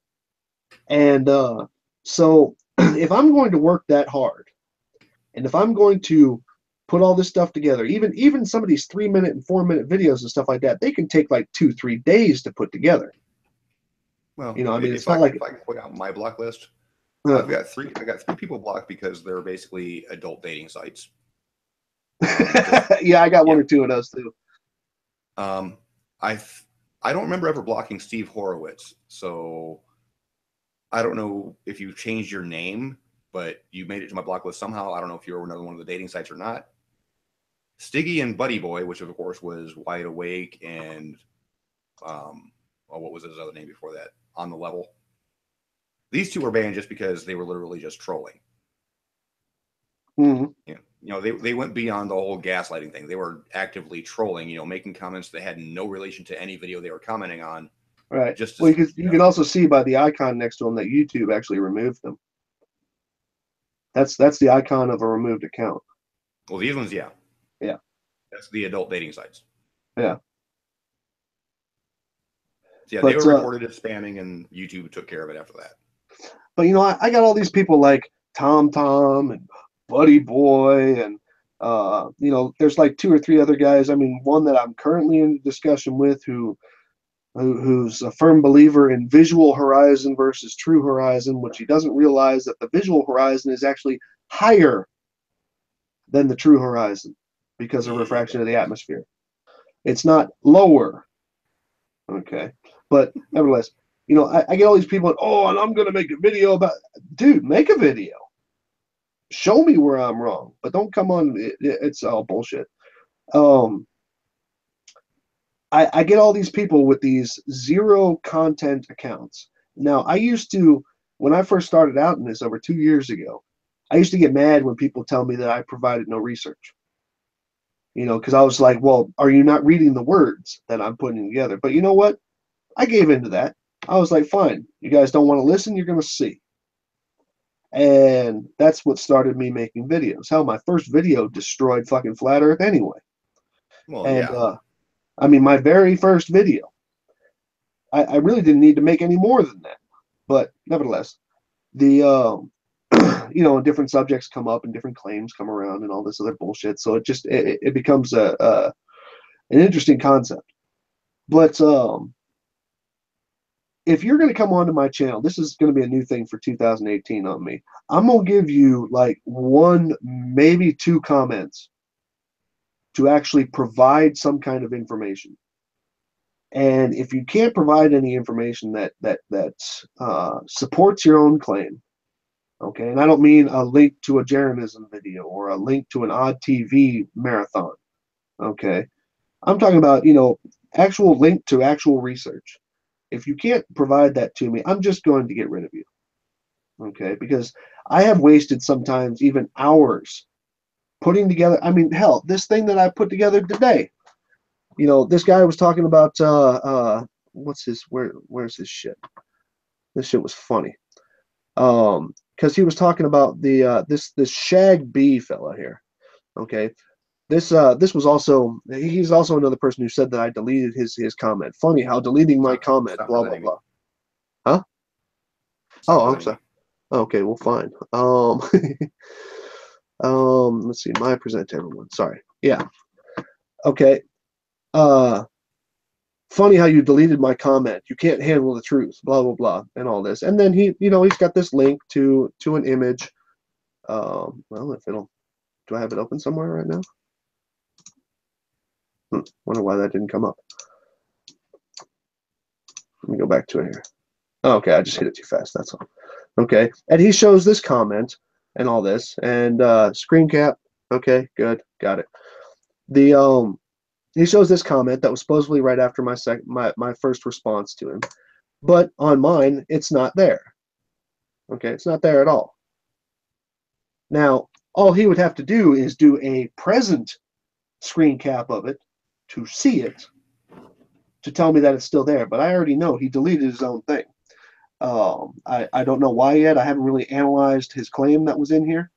And so if I'm going to work that hard, and if I'm going to put all this stuff together, even some of these 3-minute and 4-minute videos and stuff like that, they can take like 2-3 days to put together. Well, I mean, it's not like if I can point out my block list, I got three people blocked because they're basically adult dating sites. Yeah, I got one or two of those too. I don't remember ever blocking Steve Horowitz, so I don't know if you changed your name, but you made it to my block list somehow. I don't know if you were another one of the dating sites or not. Stiggy and Buddy Boy, which of course was Wide Awake, and what was his other name before that? On the Level. These two were banned just because they were literally just trolling. Mm-hmm. They went beyond the whole gaslighting thing. They were actively trolling, making comments that had no relation to any video they were commenting on. Right. You can also see by the icon next to them that YouTube actually removed them. That's the icon of a removed account. Well, these ones, yeah. Yeah. That's the adult dating sites. Yeah. So yeah, they were reported as spamming, and YouTube took care of it after that. But I got all these people like Tom and Buddy Boy, and there's like 2 or 3 other guys. I mean, one that I'm currently in discussion with who's a firm believer in visual horizon versus true horizon, which he doesn't realize that the visual horizon is actually higher than the true horizon because of refraction of the atmosphere. It's not lower. Okay. But nevertheless, You know, I get all these people, oh, and I'm going to make a video about, dude, make a video. Show me where I'm wrong, but don't come on. It's all bullshit. Um, I get all these people with these zero content accounts. Now, I used to, when I first started out in this over 2 years ago, I used to get mad when people tell me that I provided no research. You know, because I was like, well, are you not reading the words that I'm putting together? But you know what? I gave into that. I was like, fine, you guys don't want to listen, you're going to see. And that's what started me making videos. Hell, my first video destroyed fucking Flat Earth anyway. Well, And yeah. I mean, my very first video, I really didn't need to make any more than that. But nevertheless, the you know, different subjects come up and different claims come around and all this other bullshit. So it becomes an interesting concept. But if you're going to come onto my channel, this is going to be a new thing for 2018 on me. I'm going to give you like one, maybe two comments to actually provide some kind of information. And if you can't provide any information that supports your own claim, okay, and I don't mean a link to a Jeranism video or a link to an odd TV marathon, okay, I'm talking about, you know, actual link to actual research. If you can't provide that to me, I'm just going to get rid of you, okay, because I have wasted sometimes even hours putting together. I mean, hell, this thing that I put together today. You know, this guy was talking about what's his where's his shit? This shit was funny. Because he was talking about the this Shag B fella here. Okay. This was also, he's also another person who said that I deleted his comment. Funny how deleting my comment, Stop blah blah presenting me. blah. Huh? Stop Oh, I'm presenting sorry. me. Okay, well fine. Let's see, my present to everyone. Sorry. Yeah. Okay. Uh Funny how you deleted my comment. You can't handle the truth, blah blah blah, and all this. And then he, you know, he's got this link to an image. Well, if it'll, do I have it open somewhere right now? Wonder why that didn't come up. Let me go back to it here. Oh, okay, I just hit it too fast. That's all. Okay, and he shows this comment and all this, and screen cap. Okay, good, got it. The he shows this comment that was supposedly right after my first response to him, but on mine it's not there. Okay, it's not there at all. Now, all he would have to do is do a present screen cap of it to see it, to tell me that it's still there. But I already know he deleted his own thing. I don't know why yet. I haven't really analyzed his claim that was in here.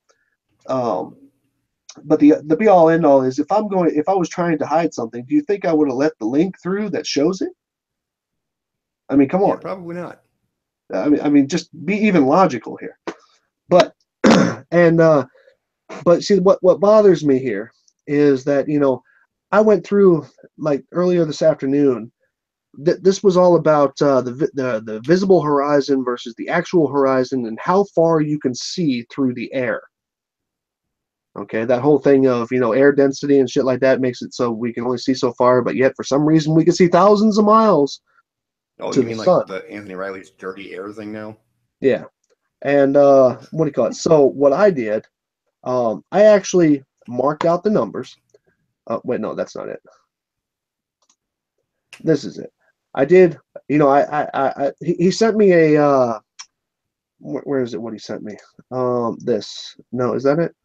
But the be all end all is, if I was trying to hide something, do you think I would have let the link through that shows it? I mean, come Yeah, on. probably not. I mean, just be even logical here. But and but see, what bothers me here is that, you know, I went through, like earlier this afternoon. This was all about the visible horizon versus the actual horizon and how far you can see through the air. Okay, that whole thing of, you know, air density and shit like that makes it so we can only see so far, but yet for some reason we can see thousands of miles Oh, to you the mean like sun. the Anthony Riley's dirty air thing now? Yeah, and what do you call it? So what I did, I actually marked out the numbers. Wait, no, that's not it. This is it. I did, you know, he sent me a where is it? What he sent me? This. No, is that it?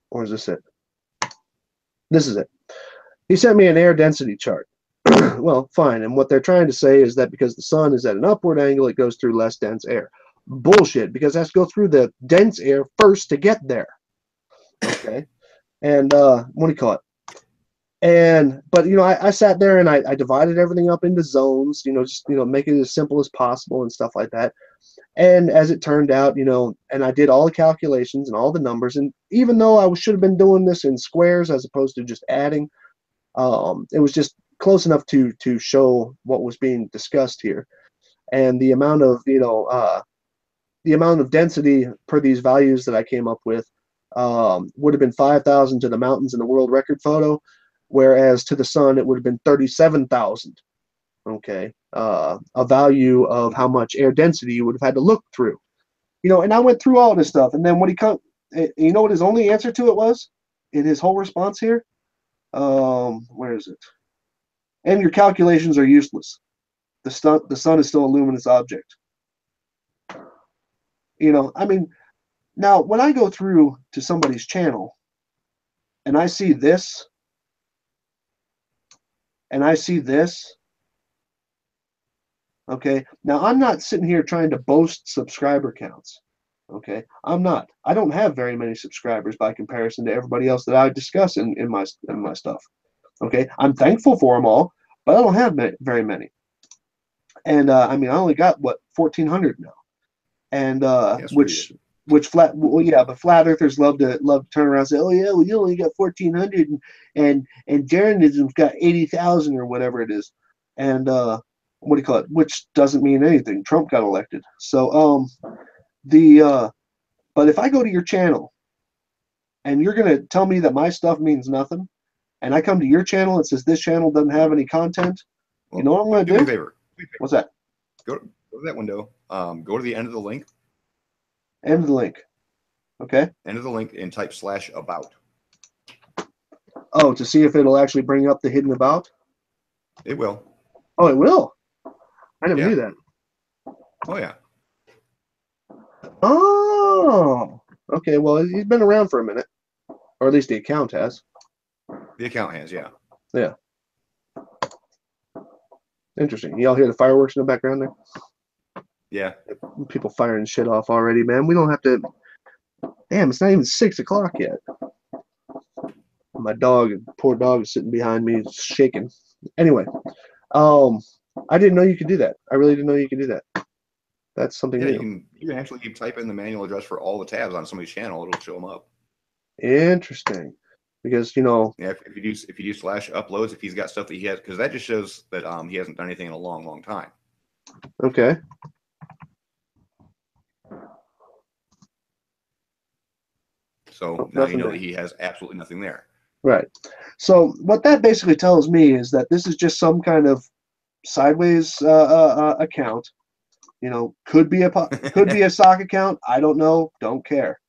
Or is this it? This is it. He sent me an air density chart. Well, fine. And what they're trying to say is that because the sun is at an upward angle, it goes through less dense air. Bullshit, because it has to go through the dense air first to get there. Okay. And what do you call it? And but you know, I sat there and I divided everything up into zones, you know, just, you know, make it as simple as possible and stuff like that. And as it turned out, you know, and I did all the calculations and all the numbers, and even though I should have been doing this in squares as opposed to just adding, it was just close enough to show what was being discussed here. And the amount of, you know, the amount of density per these values that I came up with would have been 5,000 to the mountains in the world record photo, whereas to the sun it would have been 37,000. okay, a value of how much air density you would have had to look through. And I went through all this stuff, and then when he come, you know what his only answer to it was in his whole response here? Where is it? And your calculations are useless. The sun is still a luminous object. I mean, now when I go through to somebody's channel and I see this, and I see this, okay, now I'm not sitting here trying to boast subscriber counts. Okay, I'm not. I don't have very many subscribers by comparison to everybody else that I discuss in my stuff. Okay, I'm thankful for them all, but I don't have very many. And I mean, I only got what 1,400 now, and which but flat earthers love to turn around and say, oh yeah, well you only got 1,400, and Darwinism's got 80,000 or whatever it is, and what do you call it? Which doesn't mean anything. Trump got elected, so but if I go to your channel and you're gonna tell me that my stuff means nothing, and I come to your channel and says this channel doesn't have any content, you know what I'm gonna do? Do me a favor. What's that? Go to that window. Go to the end of the link. End of the link. Okay. End of the link and type /about. Oh, to see if it'll actually bring up the hidden about? It will. Oh, it will? I never knew that. Oh, yeah. Oh, okay. Well, he's been around for a minute, or at least the account has. The account has, yeah. Yeah. Interesting. Y'all hear the fireworks in the background there? Yeah. People firing shit off already, man. We don't have to. Damn, it's not even 6 o'clock yet. My dog, poor dog, is sitting behind me, shaking. Anyway, I didn't know you could do that. I really didn't know you could do that. That's something new. You can actually type in the manual address for all the tabs on somebody's channel. It'll show them up. Interesting, because if you do /uploads, if he's got stuff that he has, because that just shows that he hasn't done anything in a long time. Okay. So now you know that he has absolutely nothing there. Right. So what that basically tells me is that this is just some kind of sideways account. Could be a sock account. I don't know. Don't care.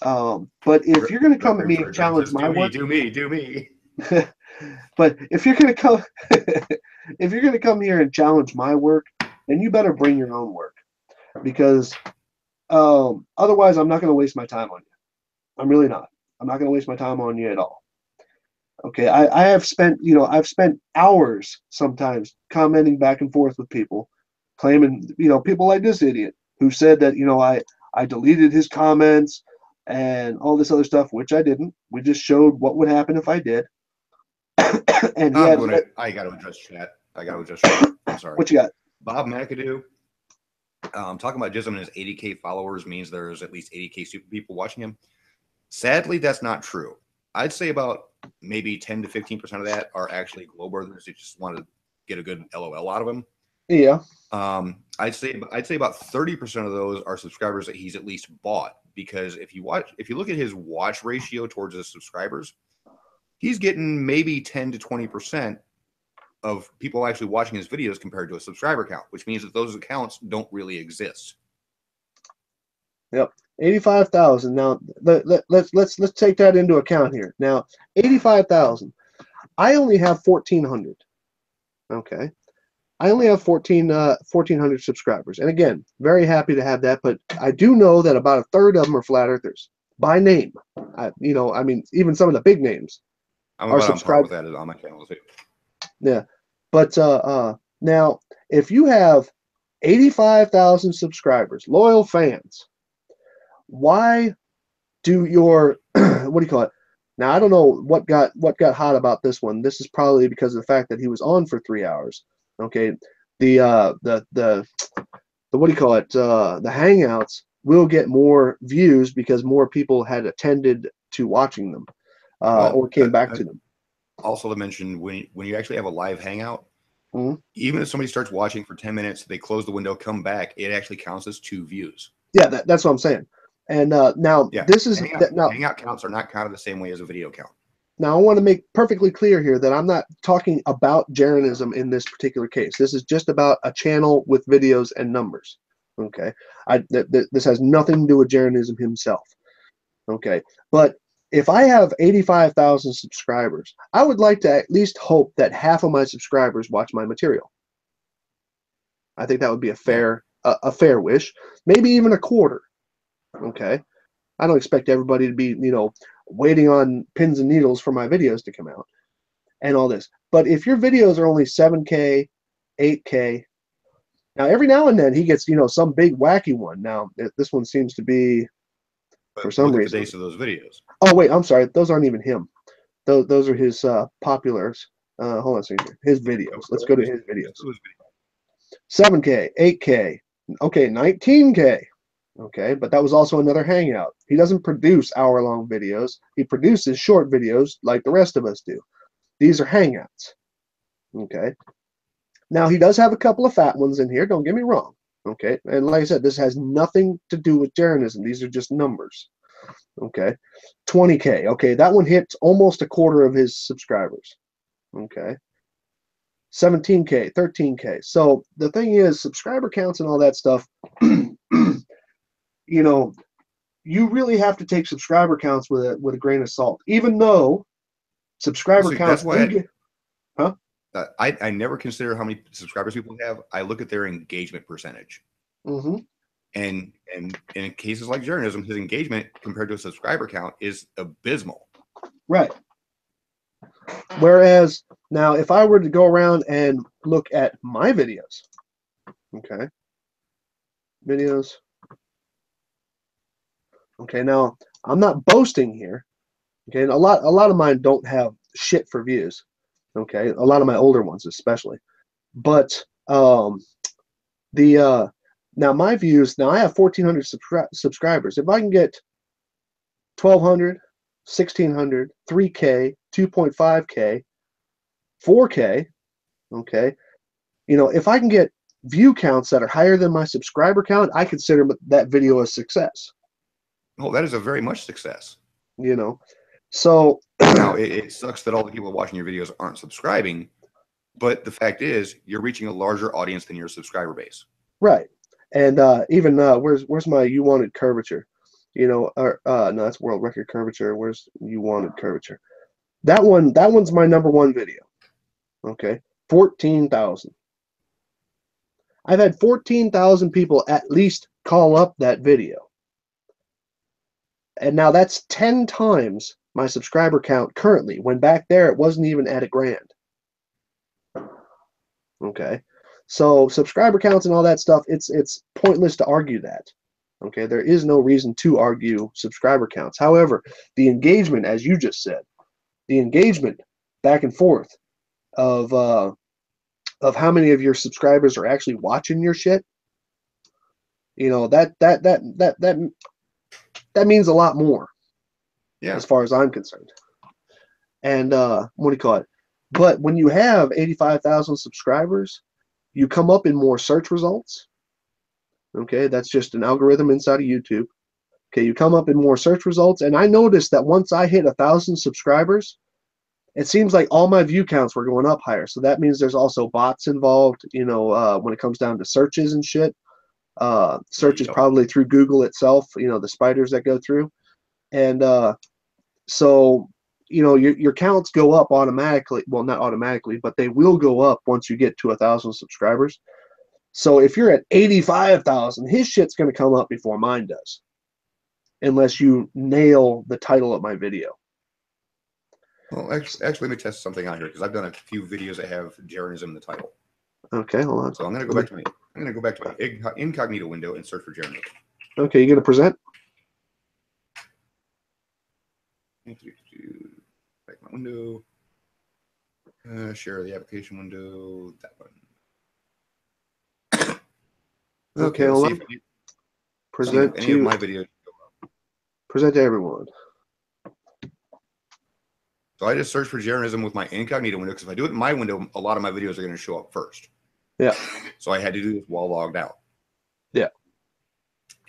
But if you're going to come at me and challenge my work, do me. But if you're going to come here and challenge my work, then you better bring your own work, because otherwise I'm not going to waste my time on you. I'm really not. I'm not going to waste my time on you at all. Okay, I have spent hours sometimes commenting back and forth with people, claiming people like this idiot who said that I deleted his comments and all this other stuff, which I didn't. We just showed what would happen if I did. And I got to address chat. I'm sorry. What you got? Bob McAdoo. Talking about Jism and his 80K followers means there's at least 80K super people watching him. Sadly, that's not true. I'd say about maybe 10 to 15% of that are actually globe earthers who just want to get a good LOL out of him. Yeah. I'd say about 30% of those are subscribers that he's at least bought, because if you look at his watch ratio towards his subscribers, he's getting maybe 10 to 20% of people actually watching his videos compared to a subscriber count, which means that those accounts don't really exist. Yep. 85,000. Now let's take that into account here. Now 85,000. I only have 1,400. Okay. I only have 1,400 subscribers, and again, very happy to have that. But I do know that about a third of them are flat earthers by name. Even some of the big names are subscribed. With that on my channel too. Yeah, but now if you have 85,000 subscribers, loyal fans, why do your what do you call it? Now I don't know what got hot about this one. This is probably because of the fact that he was on for 3 hours. Okay, the what do you call it? The Hangouts will get more views because more people had attended to watching them or came back to them. Also to mention, when you actually have a live Hangout, even if somebody starts watching for 10 minutes, they close the window, come back, it actually counts as 2 views. Yeah, that's what I'm saying. And now this is Hangout counts are not counted the same way as a video count. Now, I want to make perfectly clear here that I'm not talking about Jeranism in this particular case. This is just about a channel with videos and numbers. Okay, this has nothing to do with Jeranism himself. Okay, but if I have 85,000 subscribers, I would like to at least hope that half of my subscribers watch my material. I think that would be a fair wish, maybe even a quarter. Okay, I don't expect everybody to be, waiting on pins and needles for my videos to come out and all this. But if your videos are only 7K, 8K, now every now and then he gets, some big wacky one. Now this one seems to be, for some look at reason. the dates of those videos. Oh wait, I'm sorry. Those aren't even him. Those are his populars. Hold on a second. His videos. Let's go to his videos. 7K, 8K, okay, 19K. Okay, but that was also another hangout. He doesn't produce hour-long videos. He produces short videos like the rest of us do. These are hangouts. Okay. Now, he does have a couple of fat ones in here, don't get me wrong. Okay, and like I said, this has nothing to do with Jeranism. These are just numbers. Okay, 20K. Okay, that one hits almost a quarter of his subscribers. Okay. 17K, 13K. So the thing is, subscriber counts and all that stuff, you really have to take subscriber counts with a grain of salt. Even though subscriber counts, that's why I never consider how many subscribers people have. I look at their engagement percentage. Mm-hmm. And in cases like journalism, his engagement compared to a subscriber count is abysmal. Right. Whereas now, if I were to go around and look at my videos, okay, videos. Okay, now I'm not boasting here. Okay, and a lot of mine don't have shit for views. Okay, a lot of my older ones especially. But now my views, now I have 1,400 subscribers. If I can get 1,200, 1,600, 3K, 2.5K, 4K, okay, if I can get view counts that are higher than my subscriber count, I consider that video a success. Oh, that is a very much success. So now it sucks that all the people watching your videos aren't subscribing, but the fact is you're reaching a larger audience than your subscriber base. Right. And even where's my you wanted curvature? No, that's world record curvature. Where's you wanted curvature? That one's my #1 video. Okay, 14,000. I've had 14,000 people at least call up that video. And now that's 10 times my subscriber count currently, when back there it wasn't even at 1,000. Okay, so subscriber counts and all that stuff, it's pointless to argue that. Okay, there is no reason to argue subscriber counts. However, the engagement, as you just said, the engagement back and forth of how many of your subscribers are actually watching your shit, that means a lot more. Yeah. As far as I'm concerned. And what do you call it? But when you have 85,000 subscribers, you come up in more search results. Okay, that's just an algorithm inside of YouTube. Okay, you come up in more search results, and I noticed that once I hit 1,000 subscribers, it seems like all my view counts were going up higher. So that means there's also bots involved, when it comes down to searches and shit. Searches probably through Google itself, the spiders that go through. And so, your counts go up automatically. Well, not automatically, but they will go up once you get to 1,000 subscribers. So if you're at 85,000, his shit's going to come up before mine does, unless you nail the title of my video. Well, actually, let me test something out here, because I've done a few videos that have Jeranism in the title. Okay, hold on. So I'm going to go back to my incognito window and search for Jeranism. Okay, you going to present? Back my window. Share the application window. That one. Okay, hold on. Present to any of my videos. Present to everyone. So I just search for Jeranism with my incognito window, because if I do it in my window, a lot of my videos are going to show up first. Yeah. So I had to do this while logged out. Yeah.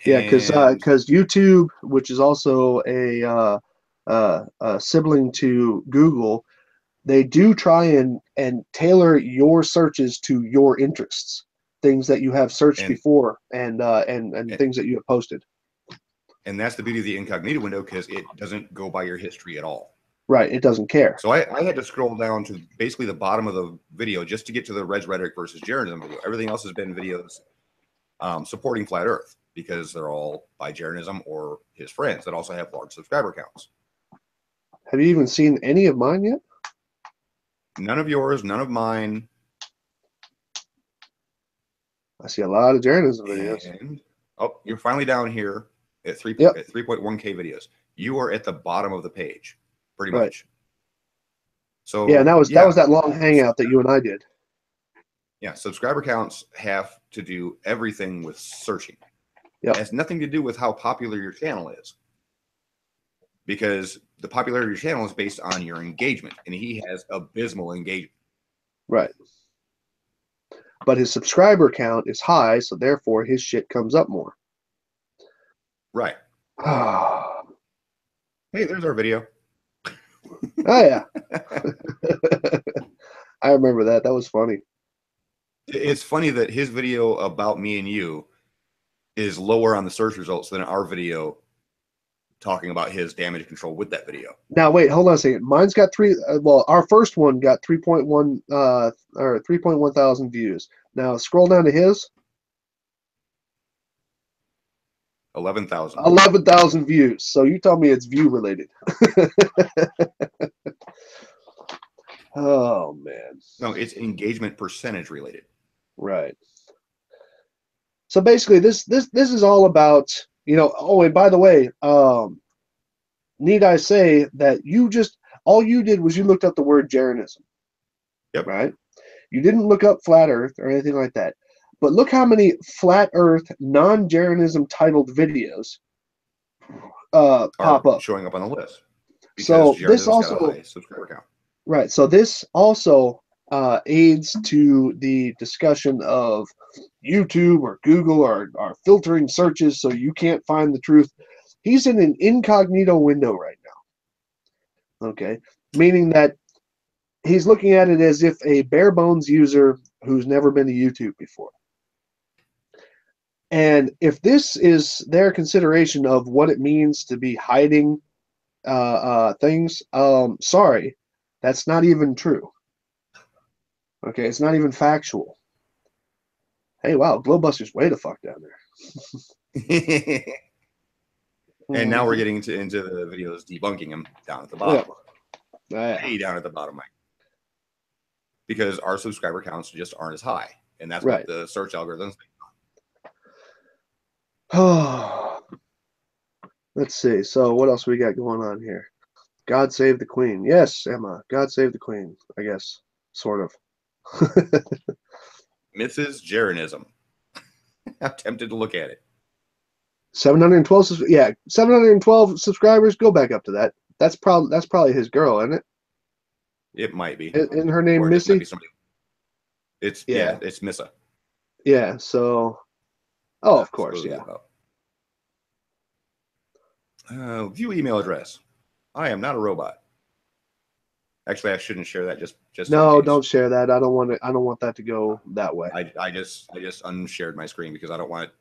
Yeah, because YouTube, which is also a sibling to Google, they do try and tailor your searches to your interests, things that you have searched before, and things that you have posted. And that's the beauty of the incognito window, because it doesn't go by your history at all. Right, it doesn't care. So I had to scroll down to basically the bottom of the video just to get to the Reds Rhetoric versus Jeranism video. Everything else has been videos supporting Flat Earth, because they're all by Jeranism or his friends that also have large subscriber counts. Have you even seen any of mine yet? None of yours, none of mine. I see a lot of Jeranism videos. And, oh, you're finally down here at 3.1K videos. You are at the bottom of the page, pretty much. So yeah, and that was that long hangout that you and I did. Yeah, subscriber counts have to do everything with searching. Yep. It has nothing to do with how popular your channel is, because the popularity of your channel is based on your engagement, and he has abysmal engagement. Right. But his subscriber count is high, so therefore his shit comes up more. Right. Hey, there's our video. Oh, yeah. I remember that. That was funny. It's funny that his video about me and you is lower on the search results than our video talking about his damage control with that video. Now, wait, hold on a second. Mine's got well, our first one got 3.1 or 3.1 thousand views. Now, scroll down to his. 11,000. 11,000 views. So you tell me it's view related. Oh, man. No, it's engagement percentage related. Right. So basically, this is all about, you know. Oh, and by the way, need I say that all you did was you looked up the word Jeranism. Yep. Right. You didn't look up flat Earth or anything like that. But look how many flat Earth non-Jeranism titled videos pop up, showing up on the list. So this also got a high subscriber count. Right. So this also aids to the discussion of YouTube or Google are filtering searches so you can't find the truth. He's in an incognito window right now. Okay. Meaning that he's looking at it as if a bare bones user who's never been to YouTube before. And if this is their consideration of what it means to be hiding things, sorry, that's not even true. Okay, it's not even factual. Hey, wow, Globebuster's way the fuck down there. And now we're getting into the videos debunking him down at the bottom. Yeah. Way down at the bottom, Mike. Because our subscriber counts just aren't as high. And that's right. what the search algorithms Let's see. So what else we got going on here? God save the Queen. Yes, Emma. God save the Queen, I guess. Sort of. Mrs. Jeranism. I'm tempted to look at it. 712. Yeah, 712 subscribers. Go back up to that. That's probably his girl, isn't it? It might be. Isn't her name Missy? It's it's Missa. Yeah. So. Oh, of course. Yeah. View email address. I am not a robot. Actually, I shouldn't share that. Just no, don't share that. I don't want that to go that way. I just unshared my screen because I don't want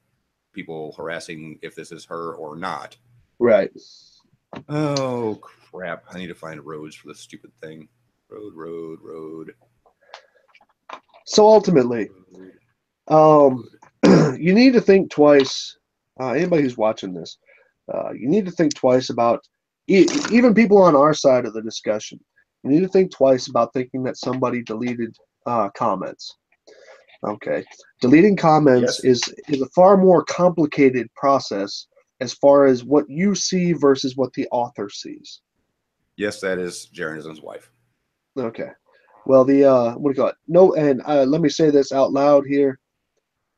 people harassing if this is her or not. Right. Oh crap! I need to find roads for this stupid thing. Road. So ultimately, you need to think twice. Anybody who's watching this, you need to think twice about even people on our side of the discussion. You need to think twice about thinking that somebody deleted comments. Okay, deleting comments is a far more complicated process as far as what you see versus what the author sees. Yes, that is Jeranism's wife. Okay. Well, the what do you call it? No, and let me say this out loud here.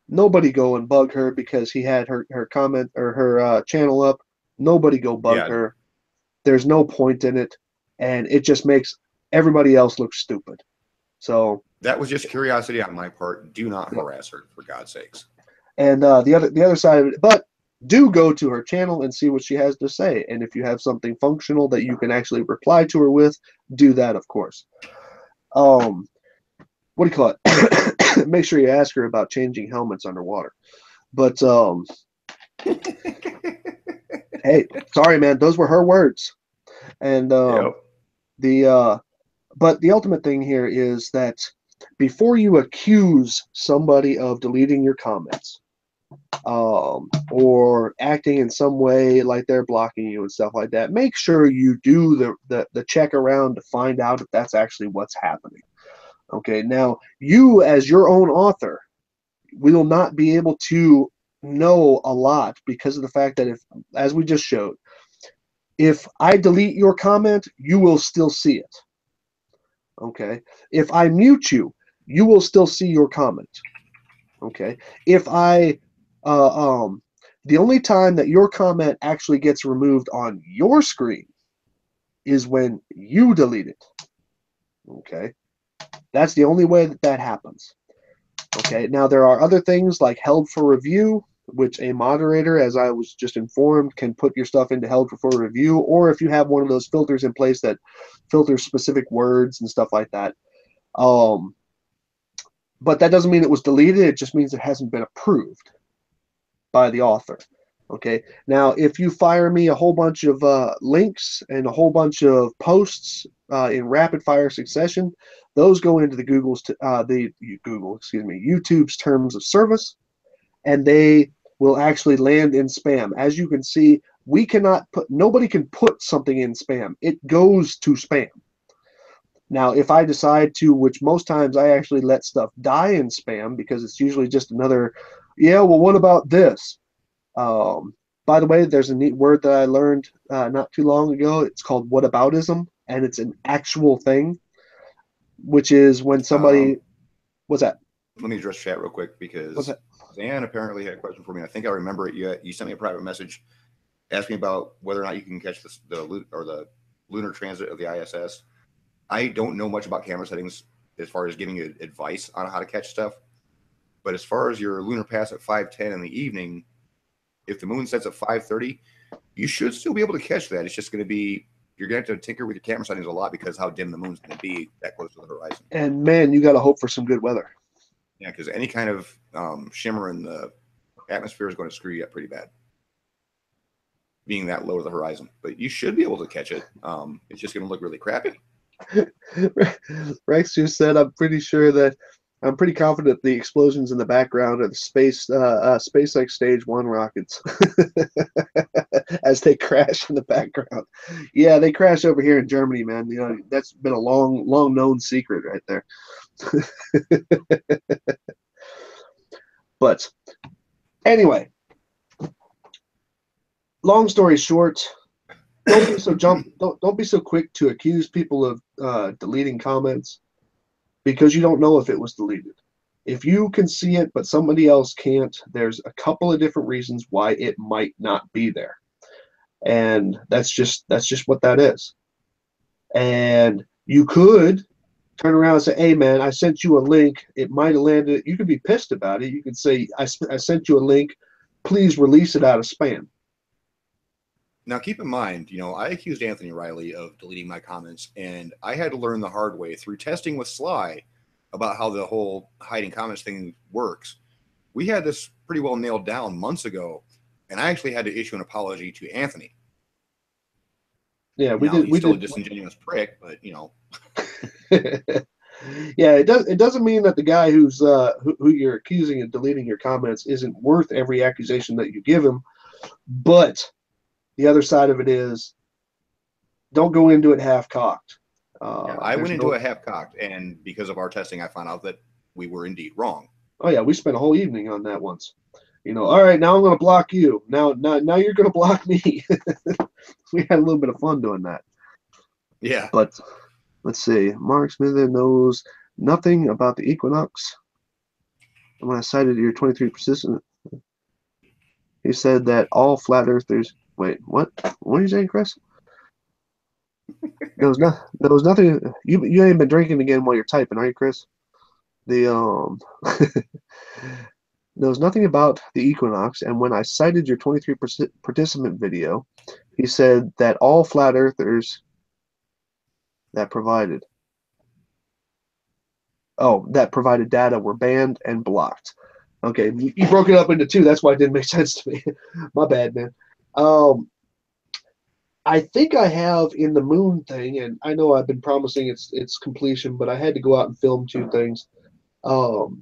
Nobody go and bug her because he had her comment or her channel up. Nobody go bug her. There's no point in it, and it just makes everybody else look stupid. So that was just curiosity on my part. Do not harass her, for God's sakes. And the other side of it, but do go to her channel and see what she has to say. And if you have something functional that you can actually reply to her with, do that, of course. What do you call it? Make sure you ask her about changing helmets underwater. But hey, sorry, man, those were her words. And Yep. but the ultimate thing here is that before you accuse somebody of deleting your comments, or acting in some way like they're blocking you and stuff like that, make sure you do the check around to find out if that's actually what's happening. Okay, now you as your own author will not be able to know a lot because of the fact that, if, as we just showed, if I delete your comment, you will still see it. Okay, if I mute you, you will still see your comment. Okay, if I the only time that your comment actually gets removed on your screen is when you delete it. Okay, that's the only way that that happens. Okay, now there are other things like held for review, which a moderator, as I was just informed, can put your stuff into held for review, or if you have one of those filters in place that filters specific words and stuff like that. But that doesn't mean it was deleted. It just means it hasn't been approved by the author. Okay, now if you fire me a whole bunch of links and a whole bunch of posts in rapid fire succession, those go into the YouTube's terms of service, and they will actually land in spam. As you can see, nobody can put something in spam. It goes to spam. Now, if I decide to, which most times I actually let stuff die in spam because it's usually just another, yeah, well, what about this? By the way, there's a neat word that I learned not too long ago. It's called whataboutism, and it's an actual thing, which is when somebody, what's that? Let me address chat real quick What's because that? Zan apparently had a question for me. I think I remember it. You sent me a private message asking about whether or not you can catch the lunar transit of the ISS. I don't know much about camera settings as far as giving you advice on how to catch stuff. But as far as your lunar pass at 5:10 in the evening, if the moon sets at 5:30, you should still be able to catch that. It's just going to be, you're going to have to tinker with your camera settings a lot because how dim the moon's going to be that close to the horizon. And man, you got to hope for some good weather. Yeah, because any kind of shimmer in the atmosphere is going to screw you up pretty bad, being that low to the horizon. But you should be able to catch it. It's just going to look really crappy. Rex just said, I'm pretty confident the explosions in the background are the SpaceX Stage 1 rockets as they crash in the background. Yeah, they crash over here in Germany, man. You know, that's been a long known secret right there. But anyway, long story short, don't be so quick to accuse people of deleting comments because you don't know if it was deleted. If you can see it but somebody else can't, there's a couple of different reasons why it might not be there, and that's just what that is. And you could turn around and say, hey man, I sent you a link, it might have landed. You could be pissed about it. You could say, I sent you a link, please release it out of spam. Now, keep in mind, I accused Anthony Riley of deleting my comments, and I had to learn the hard way through testing with Sly about how the whole hiding comments thing works. We had this pretty well nailed down months ago, and I actually had to issue an apology to Anthony. Yeah, He's still a disingenuous prick, but Yeah, it doesn't mean that the guy who you're accusing of deleting your comments isn't worth every accusation that you give him, but the other side of it is, don't go into it half-cocked. I went into it half-cocked, and because of our testing, I found out that we were indeed wrong. Oh yeah, we spent a whole evening on that once. All right, now I'm going to block you. Now you're going to block me. We had a little bit of fun doing that. Yeah. But let's see. Mark Smith knows nothing about the equinox. And when I cited your 23 persistent, he said that all flat earthers. Wait, what? What are you saying, Chris? There was nothing. You ain't been drinking again while you're typing, are you, Chris? The knows nothing about the equinox, and when I cited your 23 participant video, he said that all flat earthers that provided data were banned and blocked. Okay, you broke it up into two. That's why it didn't make sense to me. My bad, man. I think I have in the moon thing, and I know I've been promising its completion, but I had to go out and film two things. So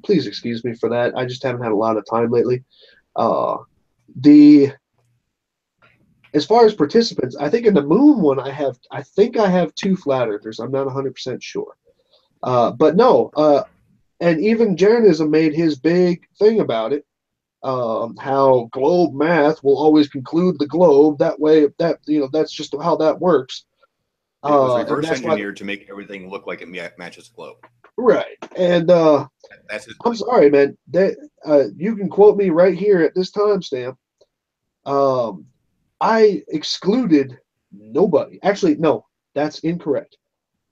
please excuse me for that. I just haven't had a lot of time lately. The As far as participants, I think in the moon one I think I have two flat earthers. I'm not 100% sure. But no, and even Jeranism made his big thing about it. How globe math will always conclude the globe. That way, that's just how that works. It was And reverse that's why, engineered to make everything look like it matches the globe. right. And That's his I'm sorry, man. You can quote me right here at this timestamp. I excluded nobody. Actually, no, that's incorrect.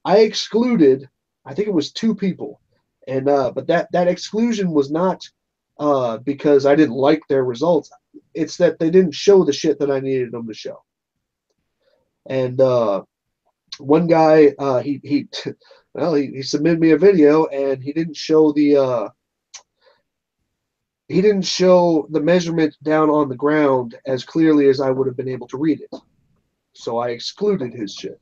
I excluded, I think it was two people, and but that exclusion was not because I didn't like their results. It's that they didn't show the shit that I needed them to show. And one guy, he submitted me a video, and he didn't show the measurement down on the ground as clearly as I would have been able to read it. So I excluded his shit.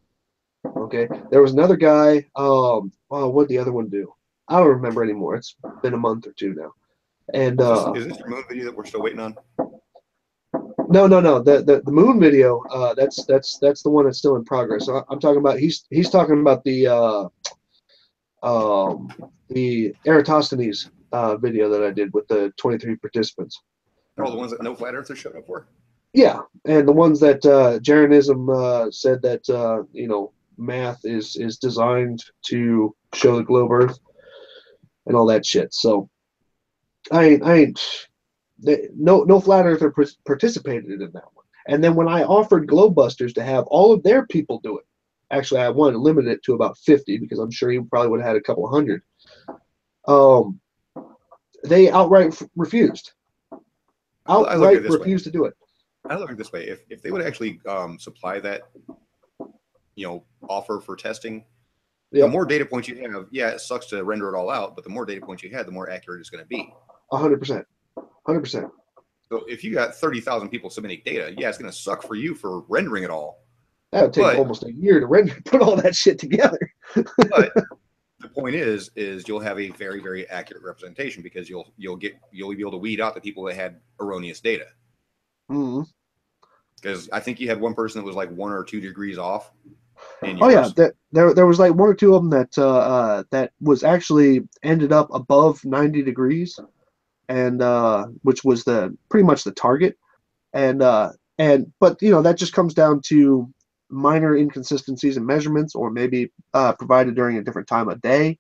Okay. There was another guy. What did the other one do? I don't remember anymore. It's been a month or two now. And is this your moon video that we're still waiting on? No. The moon video. That's the one that's still in progress. So I'm talking about. He's talking about the Eratosthenes video that I did with the 23 participants. Oh, the ones that no flat earthers showed up for? Yeah, and the ones that Jeranism said that math is designed to show the globe Earth and all that shit. So no flat earther participated in that one. And then when I offered Globebusters to have all of their people do it, actually I wanted to limit it to about 50 because I'm sure he probably would have had a couple of hundred. They outright refused. Outright refused to do it. I look at it this way: if they would actually supply that, offer for testing, the more data points you have, it sucks to render it all out, but the more data points you have, the more accurate it's going to be. 100%, 100%. So if you got 30,000 people submitting data, it's going to suck for you for rendering it all. That would take almost a year to put all that shit together. But the point is you'll have a very, very accurate representation because you'll be able to weed out the people that had erroneous data. Mm-hmm. Because I think you had one person that was like 1 or 2 degrees off. There was like 1 or 2 of them that was actually ended up above 90 degrees, and which was pretty much the target, but that just comes down to minor inconsistencies in measurements, or maybe provided during a different time of day.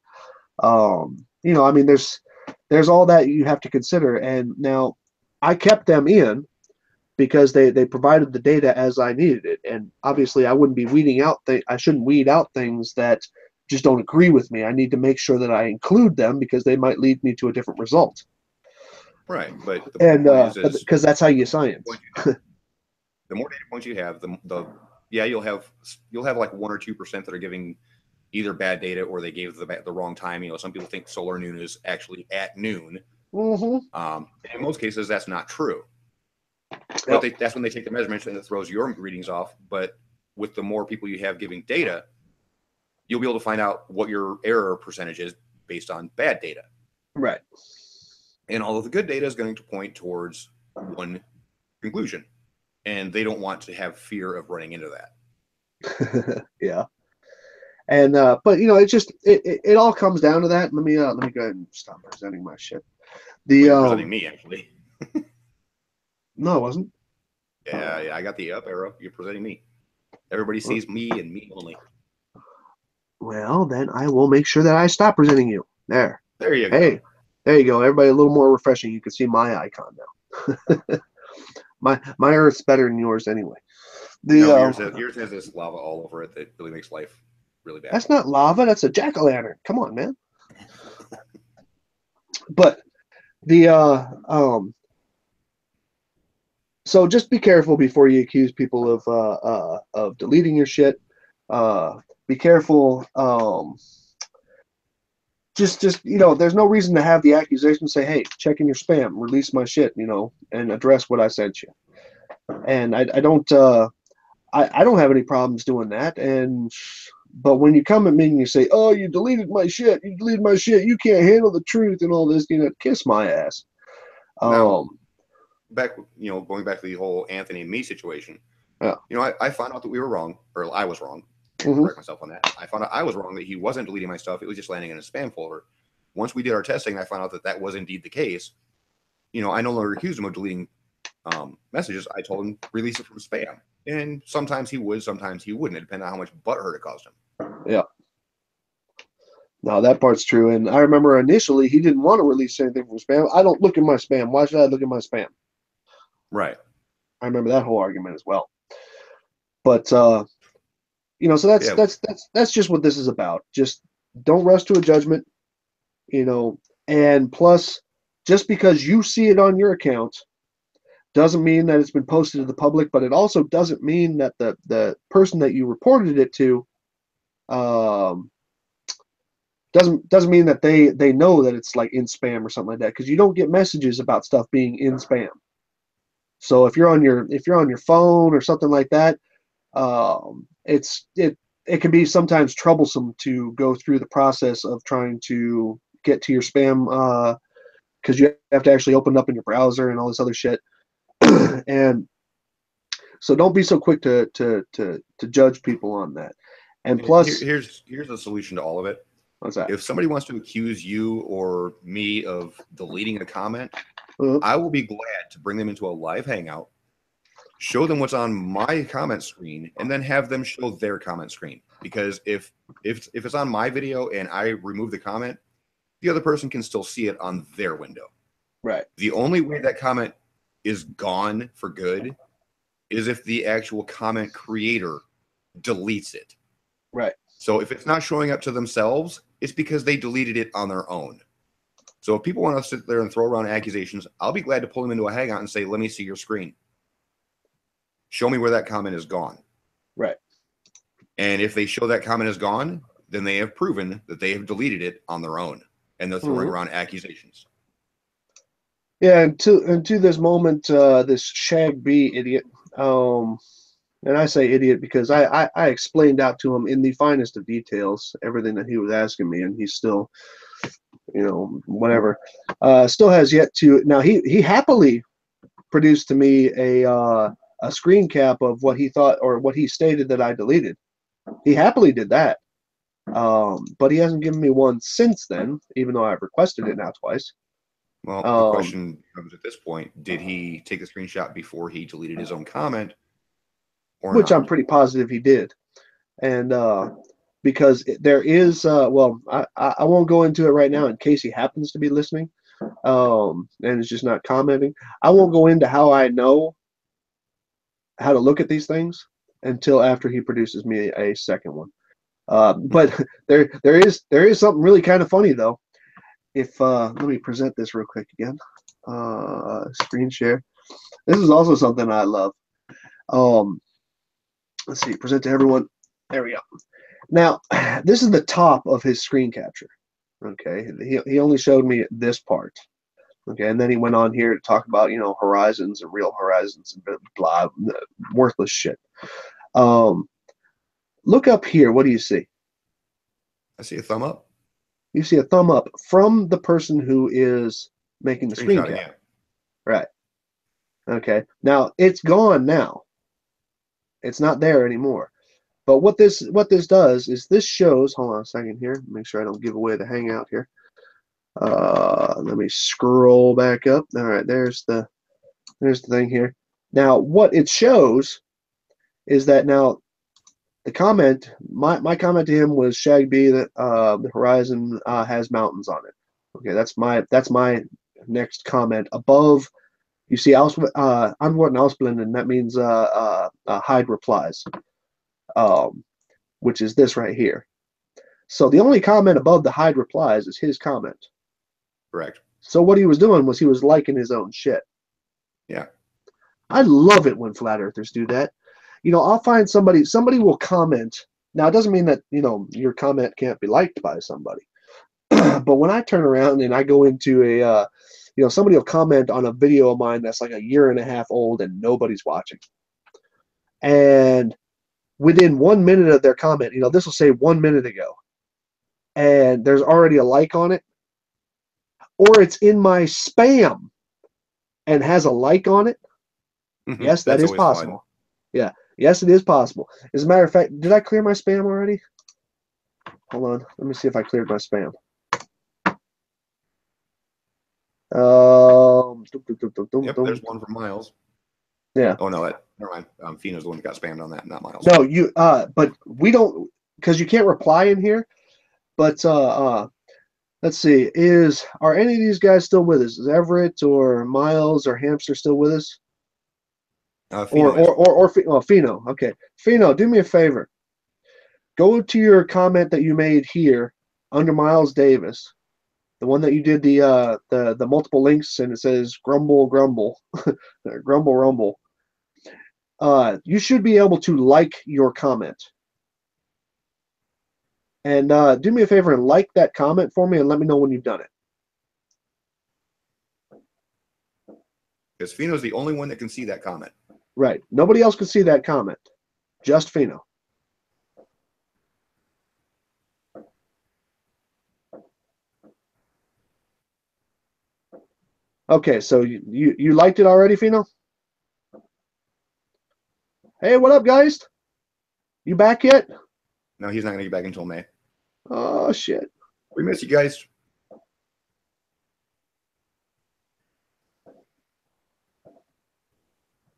There's all that you have to consider, and now I kept them in because they provided the data as I needed it, and obviously I wouldn't be weeding out I shouldn't weed out things that just don't agree with me. I need to make sure that I include them because they might lead me to a different result. Right, but the point is because that's how you science. The more data points you have, you'll have like 1 or 2% that are giving either bad data or they gave the wrong time. Some people think solar noon is actually at noon. Mm-hmm. In most cases, that's not true. But that's when they take the measurements and it throws your readings off. But with the more people you have giving data, you'll be able to find out what your error percentage is based on bad data. Right. And all of the good data is going to point towards one conclusion. And they don't want to have fear of running into that. Yeah. And but it all comes down to that. Let me go ahead and stop presenting my shit. You're presenting me, actually. No, it wasn't. Yeah, I got the up arrow. You're presenting me. Everybody sees me and me only. Well, then I will make sure that I stop presenting you. There you go. Hey, there you go. Everybody, a little more refreshing. You can see my icon now. my Earth's better than yours anyway. Yours has this lava all over it that really makes life really bad. That's not lava. That's a jack-o'-lantern. Come on, man. But The so just be careful before you accuse people of deleting your shit. Be careful. Just there's no reason to have the accusation say, hey, check in your spam, release my shit, and address what I sent you. And I don't I don't have any problems doing that. But when you come at me and you say, oh, you deleted my shit, you can't handle the truth and all this, kiss my ass. Now, going back to the whole Anthony and me situation. Yeah. I found out that we were wrong, or I was wrong. Mm-hmm. Correct myself on that. I found out I was wrong, that he wasn't deleting my stuff. It was just landing in a spam folder. Once we did our testing, I found out that that was indeed the case. I no longer accused him of deleting messages. I told him release it from spam, and sometimes he would, sometimes he wouldn't. It depended on how much butthurt it caused him. Yeah. No, that part's true. And I remember initially he didn't want to release anything from spam. I don't look in my spam. Why should I look in my spam? Right. I remember that whole argument as well. But so that's just what this is about. Just don't rush to a judgment, and plus, just because you see it on your account doesn't mean that it's been posted to the public, but it also doesn't mean that the person that you reported it to doesn't mean that they know that it's like in spam or something like that, because you don't get messages about stuff being in spam. So if you're on your phone or something like that, it can be sometimes troublesome to go through the process of trying to get to your spam, because you have to actually open it up in your browser and all this other shit. And so don't be so quick to judge people on that. And plus, here's the solution to all of it. What's that? If somebody wants to accuse you or me of deleting a comment, I will be glad to bring them into a live hangout, show them what's on my comment screen, and then have them show their comment screen. Because if it's on my video and I remove the comment, the other person can still see it on their window. Right. The only way that comment is gone for good is if the actual comment creator deletes it. Right. So if it's not showing up to themselves, it's because they deleted it on their own. So if people want to sit there and throw around accusations, I'll be glad to pull them into a hangout and say, let me see your screen. Show me where that comment is gone. Right. And if they show that comment is gone, then they have proven that they have deleted it on their own, and they're throwing around accusations. Yeah, and to this moment, this Shag B idiot, and I say idiot because I explained out to him in the finest of details everything that he was asking me, and he's still, whatever. Still has yet to. Now he happily produced to me a screen cap of what he thought or what he stated that I deleted. He happily did that, but he hasn't given me one since then, even though I've requested it now twice. Well, the question comes at this point: did he take a screenshot before he deleted his own comment? Which I'm pretty positive he did. And because there is, I won't go into it right now in case he happens to be listening and is just not commenting. I won't go into how I know how to look at these things until after he produces me a second one. But there is something really kind of funny though. If let me present this real quick again. Screen share. This is also something I love. Let's see, present to everyone. There we go. Now, this is the top of his screen capture. Okay, he only showed me this part. Okay, and then he went on here to talk about horizons and real horizons and blah, worthless shit. Look up here. What do you see? I see a thumb up. You see a thumb up from the person who is making the screen cap. Yeah. Right. Okay. Now it's gone now. It's not there anymore. But what this does is this shows. Hold on a second here. Make sure I don't give away the hangout here. Let me scroll back up. All right, there's the thing here. Now what it shows is that now the comment, my comment to him was Shag B that the horizon has mountains on it. Okay, that's my next comment above. You see, Antworten ausblenden, that means hide replies, which is this right here. So the only comment above the hide replies is his comment. Correct. So what he was doing was he was liking his own shit. Yeah. I love it when flat earthers do that. I'll find somebody will comment. Now, it doesn't mean that, your comment can't be liked by somebody. But when I turn around and I go into somebody will comment on a video of mine that's like a year and a half old and nobody's watching. And within 1 minute of their comment, this will say 1 minute ago, and there's already a like on it, or it's in my spam and has a like on it. Yes, that That's is always possible. fun. Yeah, yes, it is possible. As a matter of fact, did I clear my spam already? Hold on, let me see if I cleared my spam. Yep, there's one from Miles. Yeah. Oh no, never mind. Fino's the one that got spammed on that, not Miles. No, but we don't, because you can't reply in here. But let's see, are any of these guys still with us? Is Everett or Miles or Hamster still with us? Fino Well, Fino. Okay, Fino, do me a favor. Go to your comment that you made here under Miles Davis, the one that you did the multiple links, and it says grumble grumble, grumble rumble. You should be able to like your comment. And do me a favor and like that comment for me and let me know when you've done it. Because Fino's the only one that can see that comment. Right. Nobody else can see that comment. Just Fino. Okay, so you liked it already, Fino? Hey, what up, guys? You back yet? No, he's not going to get back until May. Oh, shit. We miss you guys.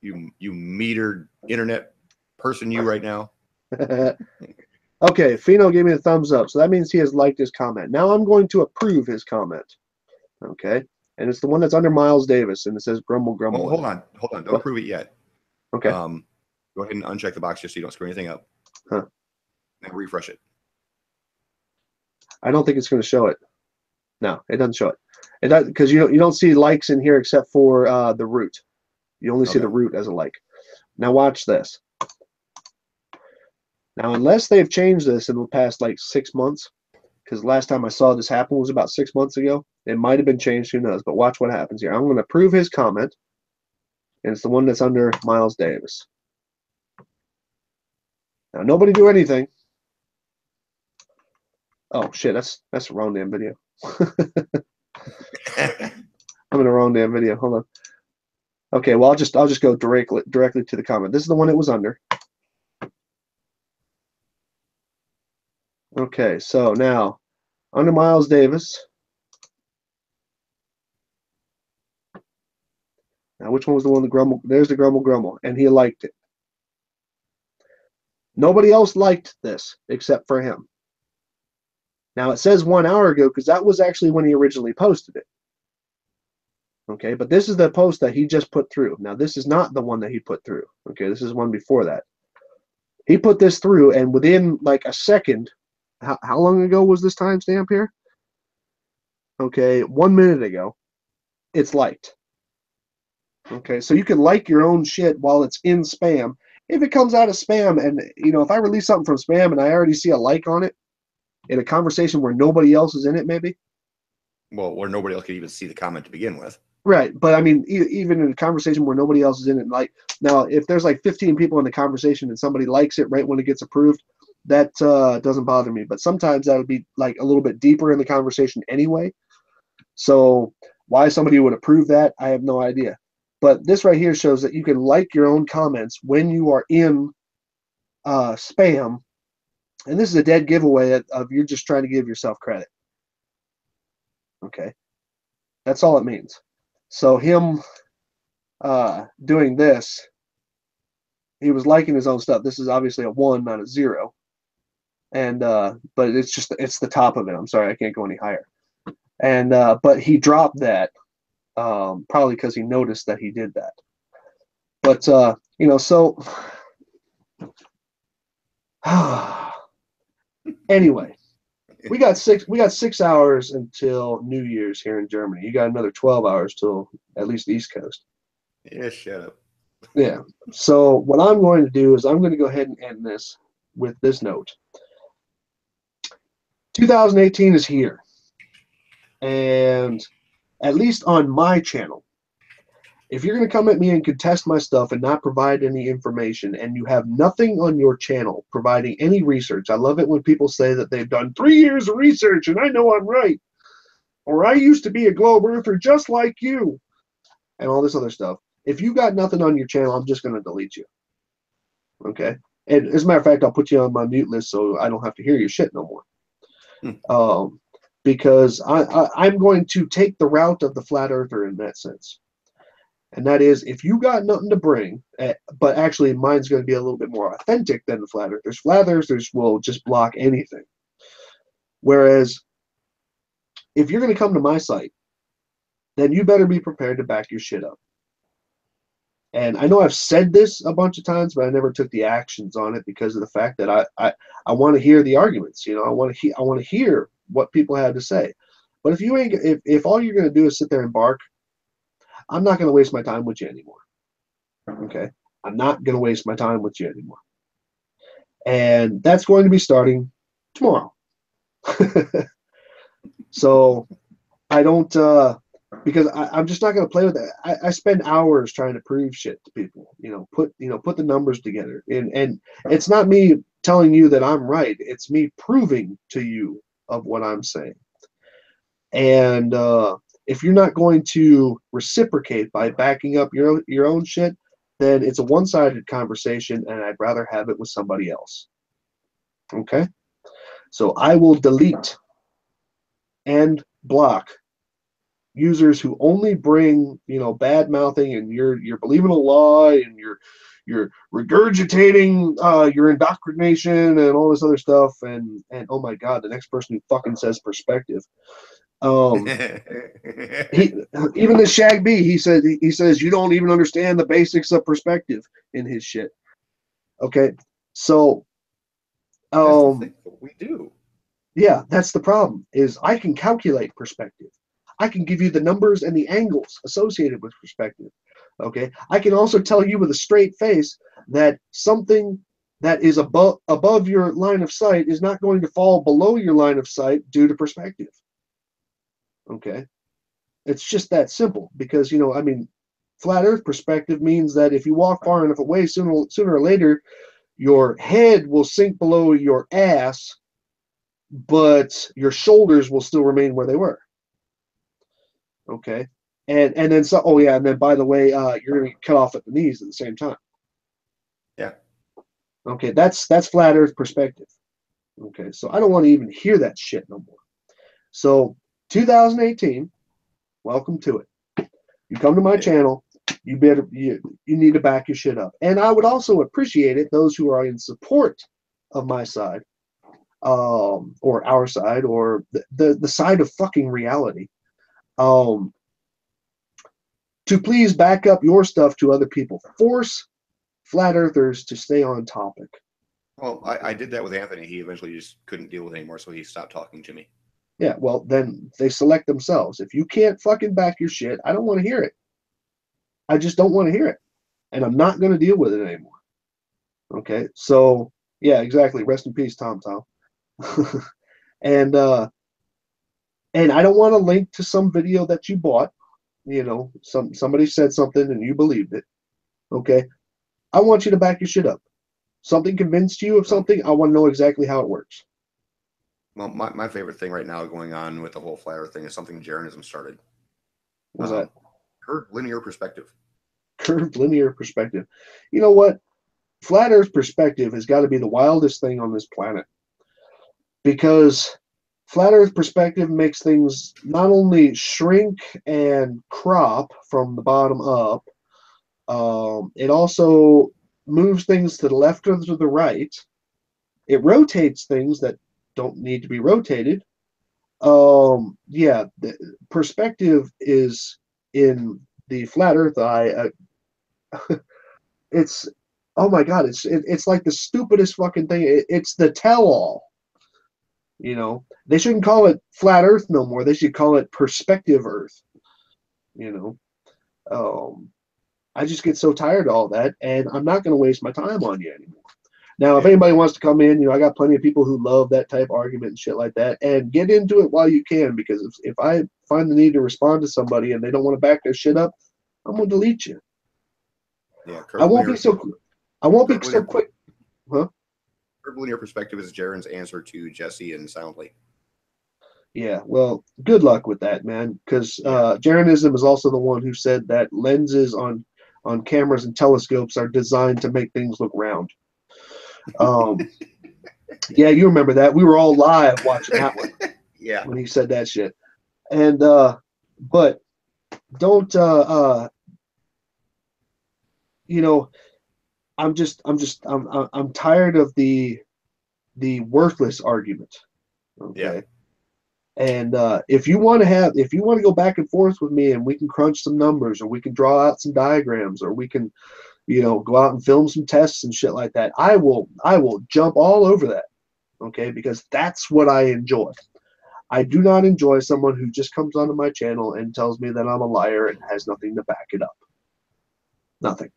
You metered internet person, you right now. Okay, Fino gave me the thumbs up, so that means he has liked his comment. Now I'm going to approve his comment. Okay, and it's the one that's under Miles Davis, and it says grumble grumble. Well, hold on. Don't approve it yet. Okay. Go ahead and uncheck the box just so you don't screw anything up. Huh. And refresh it. I don't think it's going to show it. No, it doesn't show it. It does, because you don't see likes in here except for the root. You only see the root as a like. Now watch this. Now, unless they've changed this in the past like 6 months, because last time I saw this happen was about 6 months ago. It might have been changed, who knows? But watch what happens here. I'm going to approve his comment, and it's the one that's under Miles Davis. Now, nobody do anything. Oh shit, that's the wrong damn video. I'm in the wrong damn video. Hold on. Okay, well I'll just go directly to the comment. This is the one it was under. Okay, so now under Miles Davis. Now, which one was the one that grumble? There's the grumble grumble, and he liked it. Nobody else liked this except for him. Now, it says 1 hour ago because that was actually when he originally posted it. Okay, but this is the post that he just put through. Now, this is not the one that he put through. Okay, this is one before that. He put this through, and within like a second, how long ago was this timestamp here? Okay, 1 minute ago, it's liked. Okay, so you can like your own shit while it's in spam. If it comes out of spam, and if I release something from spam and I already see a like on it in a conversation where nobody else is in it, maybe. Well, where nobody else could even see the comment to begin with. Right, but I mean, even in a conversation where nobody else is in it, like now, if there's like 15 people in the conversation and somebody likes it right when it gets approved, that doesn't bother me. But sometimes that would be like a little bit deeper in the conversation anyway. So why somebody would approve that, I have no idea. But this right here shows that you can like your own comments when you are in spam. And this is a dead giveaway of you're just trying to give yourself credit. Okay. That's all it means. So him doing this, he was liking his own stuff. This is obviously a 1, not a 0. And but it's the top of it. I'm sorry, I can't go any higher. And but he dropped that probably because he noticed that he did that. But so anyway, We got 6 hours until New Year's here in Germany. You got another 12 hours till at least the East Coast. Yeah, shut up. Yeah. So what I'm going to do is I'm going to go ahead and end this with this note. 2018 is here. And at least on my channel, if you're going to come at me and contest my stuff and not provide any information, and you have nothing on your channel providing any research, I love it when people say that they've done 3 years of research and I know I'm right, or I used to be a globe earther just like you, and all this other stuff. If you got nothing on your channel, I'm just going to delete you. Okay? And as a matter of fact, I'll put you on my mute list so I don't have to hear your shit no more. Because I'm going to take the route of the flat earther in that sense. And that is, if you got nothing to bring, but actually mine's going to be a little bit more authentic than the flat earthers. Flat earthers will just block anything. Whereas, if you're going to come to my site, then you better be prepared to back your shit up. And I know I've said this a bunch of times, but I never took the actions on it because of the fact that I want to hear the arguments. You know, I want to hear what people have to say. But if all you're going to do is sit there and bark, I'm not going to waste my time with you anymore. Okay? I'm not going to waste my time with you anymore. And that's going to be starting tomorrow. So I don't, because I'm just not going to play with that. I spend hours trying to prove shit to people, put the numbers together. And it's not me telling you that I'm right. It's me proving to you of what I'm saying. And if you're not going to reciprocate by backing up your own shit, then it's a one-sided conversation, and I'd rather have it with somebody else. Okay? So I will delete and block users who only bring, bad mouthing, and you're believing a lie, and you're regurgitating your indoctrination and all this other stuff, and oh my god, the next person who fucking says perspective. Even the Shag B, he says you don't even understand the basics of perspective in his shit. Okay, so that's the thing. We do. Yeah, that's the problem. Is I can calculate perspective. I can give you the numbers and the angles associated with perspective. Okay, I can also tell you with a straight face that something that is above your line of sight is not going to fall below your line of sight due to perspective. Okay, it's just that simple because flat Earth perspective means that if you walk far enough away, sooner or later, your head will sink below your ass, but your shoulders will still remain where they were. Okay, and then so. Oh yeah, and then by the way, you're going to cut off at the knees at the same time. Yeah. Okay, that's flat Earth perspective. Okay, so I don't want to even hear that shit no more. So 2018, welcome to it. You come to my channel, you need to back your shit up. And I would also appreciate it, those who are in support of my side, or our side, or the side of fucking reality, to please back up your stuff to other people. Force flat earthers to stay on topic. Well, I did that with Anthony. He eventually just couldn't deal with it anymore, so he stopped talking to me. Yeah, well, then they select themselves. If you can't fucking back your shit, I don't want to hear it. I just don't want to hear it. And I'm not going to deal with it anymore. Okay, so, yeah, exactly. Rest in peace, Tom. And I don't want to link to some video that you bought. Somebody said something and you believed it. Okay, I want you to back your shit up. Something convinced you of something, I want to know exactly how it works. Well, my favorite thing right now going on with the whole flat Earth thing is something Jeranism started. What's that? Curved linear perspective. Curved linear perspective. You know what? Flat Earth perspective has got to be the wildest thing on this planet. Because flat Earth perspective makes things not only shrink and crop from the bottom up, it also moves things to the left or to the right. It rotates things that don't need to be rotated. Yeah, the perspective is in the flat Earth eye. It's, oh my god, it's like the stupidest fucking thing. It's the tell-all. You know, they shouldn't call it flat Earth no more. They should call it perspective Earth. You know, I just get so tired of all that, and I'm not going to waste my time on you anymore. Now, if Yeah. anybody wants to come in, you know, I got plenty of people who love that type of argument and shit like that, and get into it while you can, because if I find the need to respond to somebody and they don't want to back their shit up, I'm going to delete you. Yeah. I won't be so. I won't be so quick. Huh? Kurt Linear perspective is Jaren's answer to Jesse and Soundly. Yeah, well, good luck with that, man. Because Yeah. Jeranism is also the one who said that lenses on cameras and telescopes are designed to make things look round. Yeah, you remember that. We were all live watching that one Yeah. when he said that shit. And but don't you know, I'm tired of the worthless argument. Okay. Yeah. And if you want to go back and forth with me, and we can crunch some numbers, or we can draw out some diagrams, or we can, you know, go out and film some tests and shit like that, I will jump all over that. Okay, because that's what I enjoy. I do not enjoy someone who just comes onto my channel and tells me that I'm a liar and has nothing to back it up. Nothing.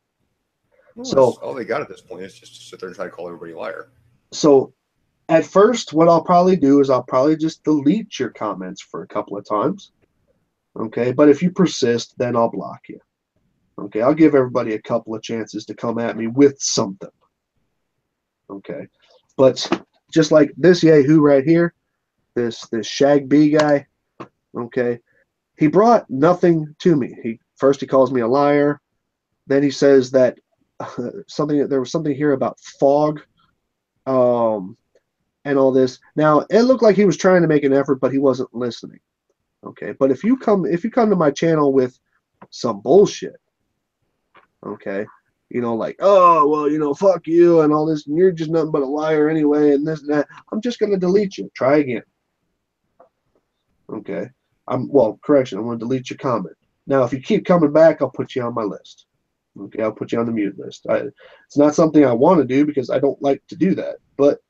Well, So all they got at this point is just to sit there and try to call everybody a liar. so at first, what I'll probably do is I'll probably just delete your comments for a couple of times. Okay, but if you persist, then I'll block you. Okay, I'll give everybody a couple of chances to come at me with something. Okay, but just like this Yahoo right here, this Shag B guy, okay, he brought nothing to me. He calls me a liar, then he says that there was something here about fog, and all this. Now it looked like he was trying to make an effort, but he wasn't listening. Okay, but if you come to my channel with some bullshit, okay, you know, like, oh well, you know, fuck you and all this, and you're just nothing but a liar anyway, and this and that, I'm just gonna delete you. Try again. Okay. I'm gonna delete your comment. Now if you keep coming back, I'll put you on my list. Okay, I'll put you on the mute list. It's not something I want to do because I don't like to do that. But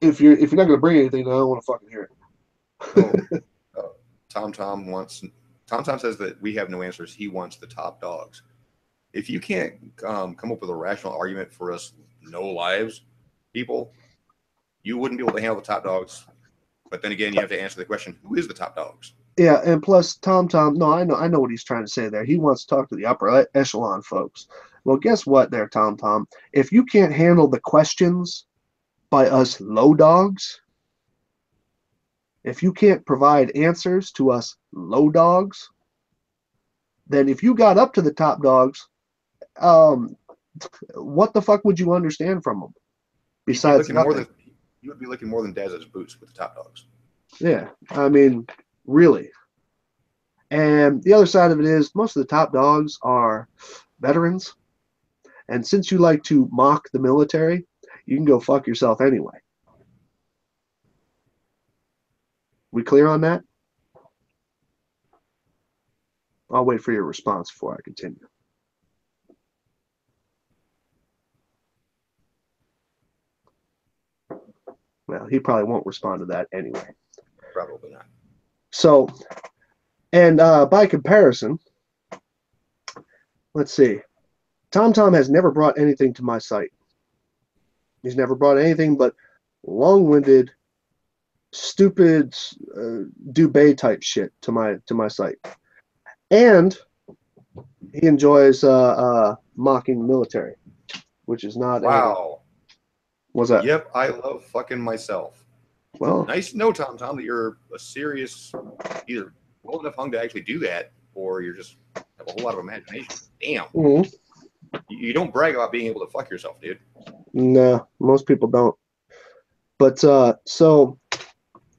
if you're not gonna bring anything, then I don't want to fucking hear it. Tom says that we have no answers. He wants the top dogs. If you can't come up with a rational argument for us no lives people, you wouldn't be able to handle the top dogs. But then again, you have to answer the question: who is the top dogs? Yeah, and plus Tom, no, I know what he's trying to say there. He wants to talk to the upper echelon folks. Well, guess what there, Tom? If you can't handle the questions by us low dogs, if you can't provide answers to us low dogs, then if you got up to the top dogs, what the fuck would you understand from them? Besides nothing. You would be looking more than Daz's boots with the top dogs. Yeah, I mean, really. And the other side of it is most of the top dogs are veterans. And since you like to mock the military, you can go fuck yourself anyway. We clear on that? I'll wait for your response before I continue. Well, he probably won't respond to that anyway. Probably not. So, and by comparison, let's see. Tom has never brought anything to my site. He's never brought anything but long-winded, stupid Dubay type shit to my site. And he enjoys mocking the military, which is not wow. What's that? Yep, I love fucking myself. Well, nice to know, Tom, that you're a serious, either well enough hung to actually do that, or you're just have a whole lot of imagination. Damn. Mm-hmm. You don't brag about being able to fuck yourself, dude. No, most people don't. But so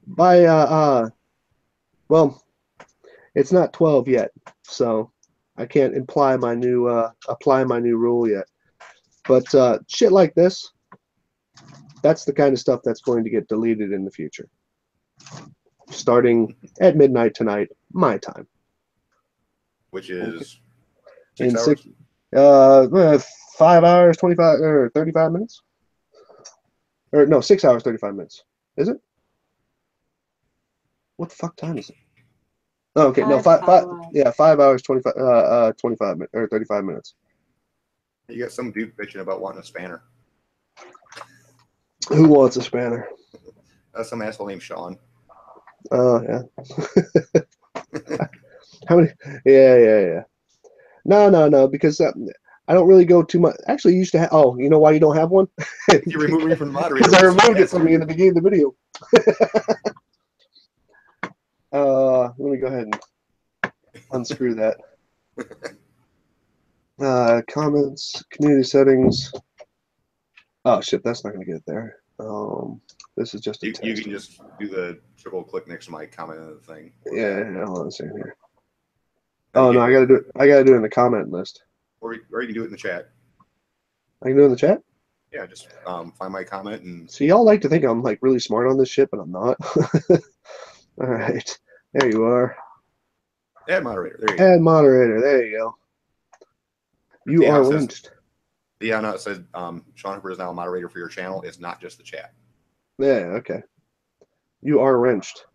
by well, it's not 12 yet, so I can't apply my new rule yet. But shit like this, that's the kind of stuff that's going to get deleted in the future. Starting at midnight tonight, my time. Which is in 5 hours, 25 or 35 minutes. Or no, 6 hours, 35 minutes. Is it? What the fuck time is it? Oh, okay, no, Five hours. yeah, 5 hours, 25 minutes, or 35 minutes. You got some dude bitching about wanting a spanner. Who wants a spanner? Some asshole named Shawn. Oh, yeah. How many? Yeah. No, because I don't really go too much. Actually, you used to have. Oh, you know why you don't have one? You removed me from the moderator. Because I removed it from you in the beginning of the video. Let me go ahead and unscrew that. Comments, community settings. Oh shit, that's not gonna get there. This is just a test. You can just do the triple click next to my comment on the thing. Yeah, hold on a second here. Oh no, I gotta do it. I gotta do it in the comment list. Or you can do it in the chat. I can do it in the chat. Yeah, just find my comment and. See, y'all like to think I'm like really smart on this shit, but I'm not. All right, there you are. Add moderator. There you Add go. moderator. There you go. You are wrenched. Yeah, no, it says Shawn Hooper is now a moderator for your channel. It's not just the chat. Yeah, okay. You are wrenched.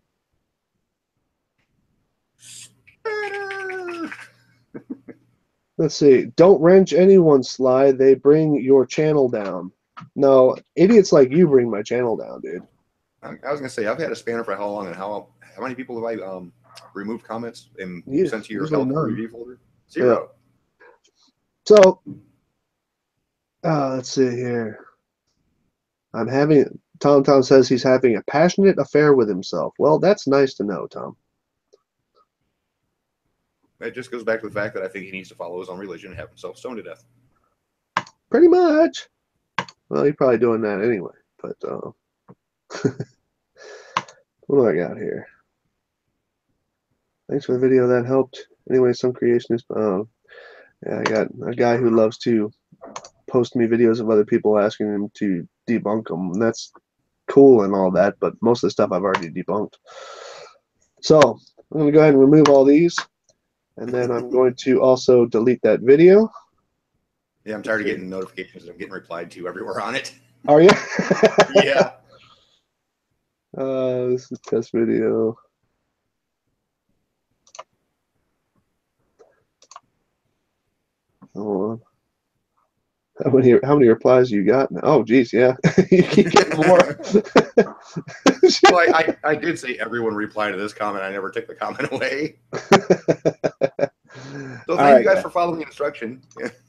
Let's see. Don't wrench anyone, Sly. They bring your channel down. No, idiots like you bring my channel down, dude. I was gonna say I've had a spanner for how long and how many people have I removed comments and sent to your help review folder? 0. Yeah. So, let's see here. Tom says he's having a passionate affair with himself. Well, that's nice to know, Tom. It just goes back to the fact that I think he needs to follow his own religion and have himself stoned to death. Pretty much. Well, he's probably doing that anyway. But what do I got here? Thanks for the video. That helped. Anyway, some creationist. Yeah, I got a guy who loves to post me videos of other people asking him to debunk them. And that's cool and all that, but most of the stuff I've already debunked. So I'm going to go ahead and remove all these. And then I'm going to also delete that video. Yeah, I'm tired of getting notifications that I'm getting replied to everywhere on it. Are you? Yeah. This is a test video. Hold on. How many replies you got? Oh, geez, yeah. You keep getting more. Well, I did say everyone reply to this comment. I never took the comment away. So thank you guys for following the instruction.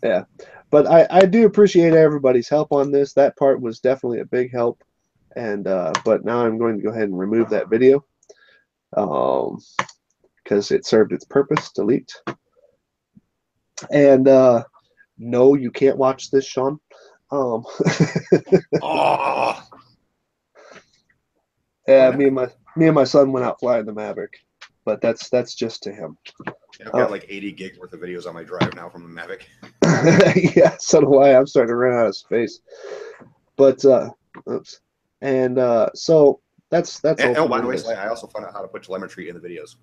Yeah. But I do appreciate everybody's help on this. That part was definitely a big help. And but now I'm going to go ahead and remove that video. Because it served its purpose. Delete. And no, you can't watch this, Shawn. Oh. Yeah, me and my son went out flying the Maverick, but that's just to him. I've got like 80 gigs worth of videos on my drive now from the Mavic. Yeah, so do I. I'm starting to run out of space. But oops. And so that's oh, by the way, I also found out how to put telemetry in the videos.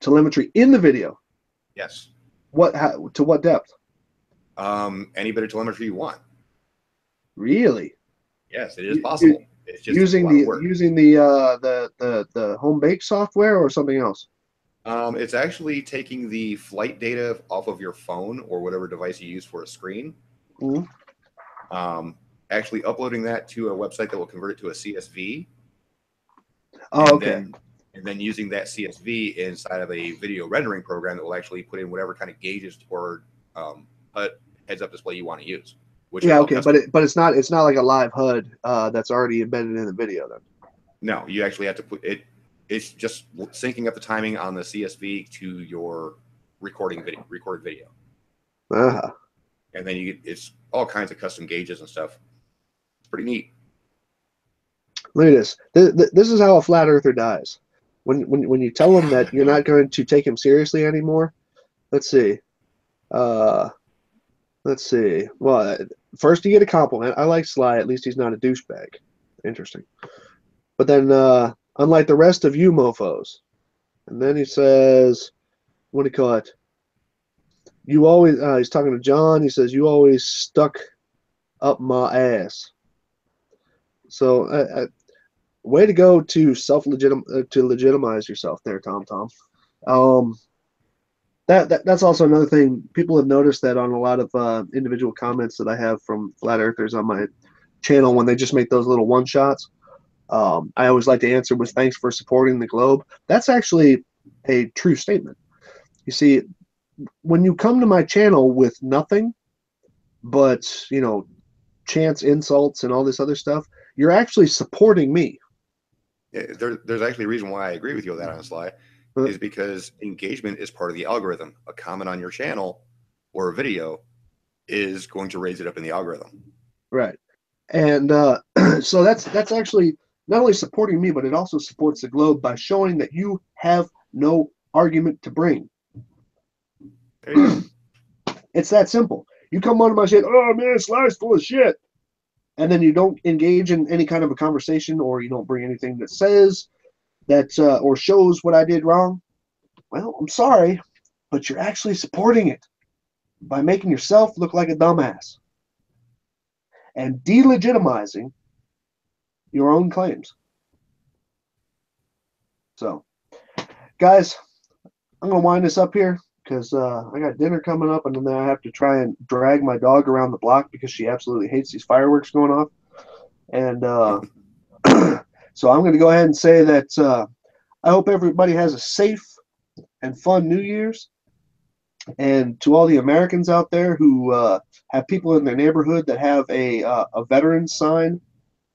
Telemetry in the video. Yes. To what depth? Any bit of telemetry you want. Really? Yes, it is possible. It's just using the home bake software or something else. It's actually taking the flight data off of your phone or whatever device you use for a screen. Mm-hmm. Actually uploading that to a website that will convert it to a CSV. Oh, okay. And then using that CSV inside of a video rendering program that will actually put in whatever kind of gauges or heads-up display you want to use. Yeah, okay, but it's not like a live HUD that's already embedded in the video then. No, you actually have to put it. It's just syncing up the timing on the CSV to your recorded video. Uh-huh. And then it's all kinds of custom gauges and stuff. It's pretty neat. Look at this. This is how a flat earther dies. When you tell him that you're not going to take him seriously anymore. Let's see. Let's see. Well, first you get a compliment. I like Sly. At least he's not a douchebag. Interesting. But then, unlike the rest of you mofos, and then he says, what do you call it? You always. He's talking to John. He says, you always stuck up my ass. So way to go to to legitimize yourself there, Tom. Um, that's also another thing. People have noticed that on a lot of individual comments that I have from flat earthers on my channel when they just make those little one shots. I always like to answer with thanks for supporting the globe. That's actually a true statement. You see, when you come to my channel with nothing but, chance insults and all this other stuff, you're actually supporting me. Yeah, there's actually a reason why I agree with you on that on Sly, is because engagement is part of the algorithm. A comment on your channel or a video is going to raise it up in the algorithm. Right. And so that's actually not only supporting me, but it also supports the globe by showing that you have no argument to bring. There you go. It's that simple. You come onto my shit, oh man, Sly's full of shit. And then you don't engage in any kind of a conversation, or you don't bring anything that says that or shows what I did wrong. Well, I'm sorry, but you're actually supporting it by making yourself look like a dumbass and delegitimizing your own claims. So, guys, I'm going to wind this up here because I got dinner coming up, and then I have to try and drag my dog around the block because she absolutely hates these fireworks going off. And so I'm going to go ahead and say that I hope everybody has a safe and fun New Year's. And to all the Americans out there who have people in their neighborhood that have a veteran sign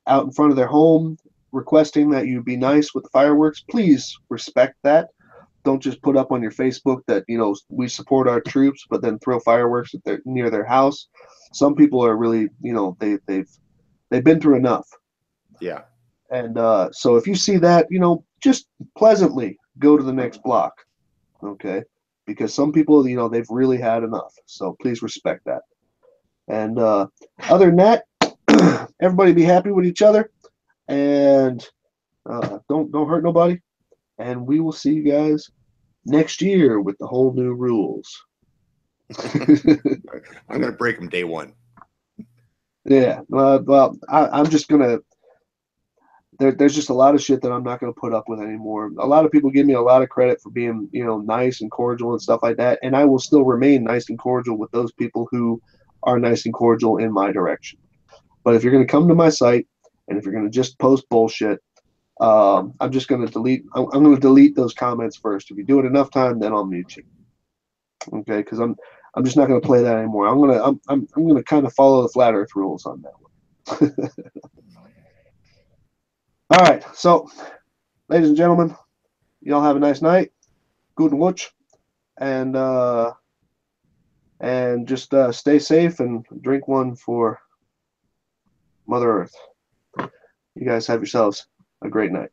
out in front of their home requesting that you be nice with the fireworks, please respect that. Don't just put up on your Facebook that we support our troops, but then throw fireworks near their house. Some people are really they've been through enough. Yeah. And so if you see that, just pleasantly go to the next block, okay? Because some people, they've really had enough. So please respect that. And other than that, everybody be happy with each other, and don't hurt nobody. And we will see you guys next year with the whole new rules. I'm going to break them day one. Yeah. Well, I'm just going to. There's just a lot of shit that I'm not going to put up with anymore. A lot of people give me a lot of credit for being, nice and cordial and stuff like that. And I will still remain nice and cordial with those people who are nice and cordial in my direction. But if you're going to come to my site and if you're going to just post bullshit, I'm just going to delete. I'm going to delete those comments first. If you do it enough time, then I'll mute you. Okay, because I'm just not going to play that anymore. I'm going to kind of follow the flat Earth rules on that one. All right, so ladies and gentlemen, y'all have a nice night. Guten Wutsch, and just stay safe and drink one for Mother Earth. You guys have yourselves a great night.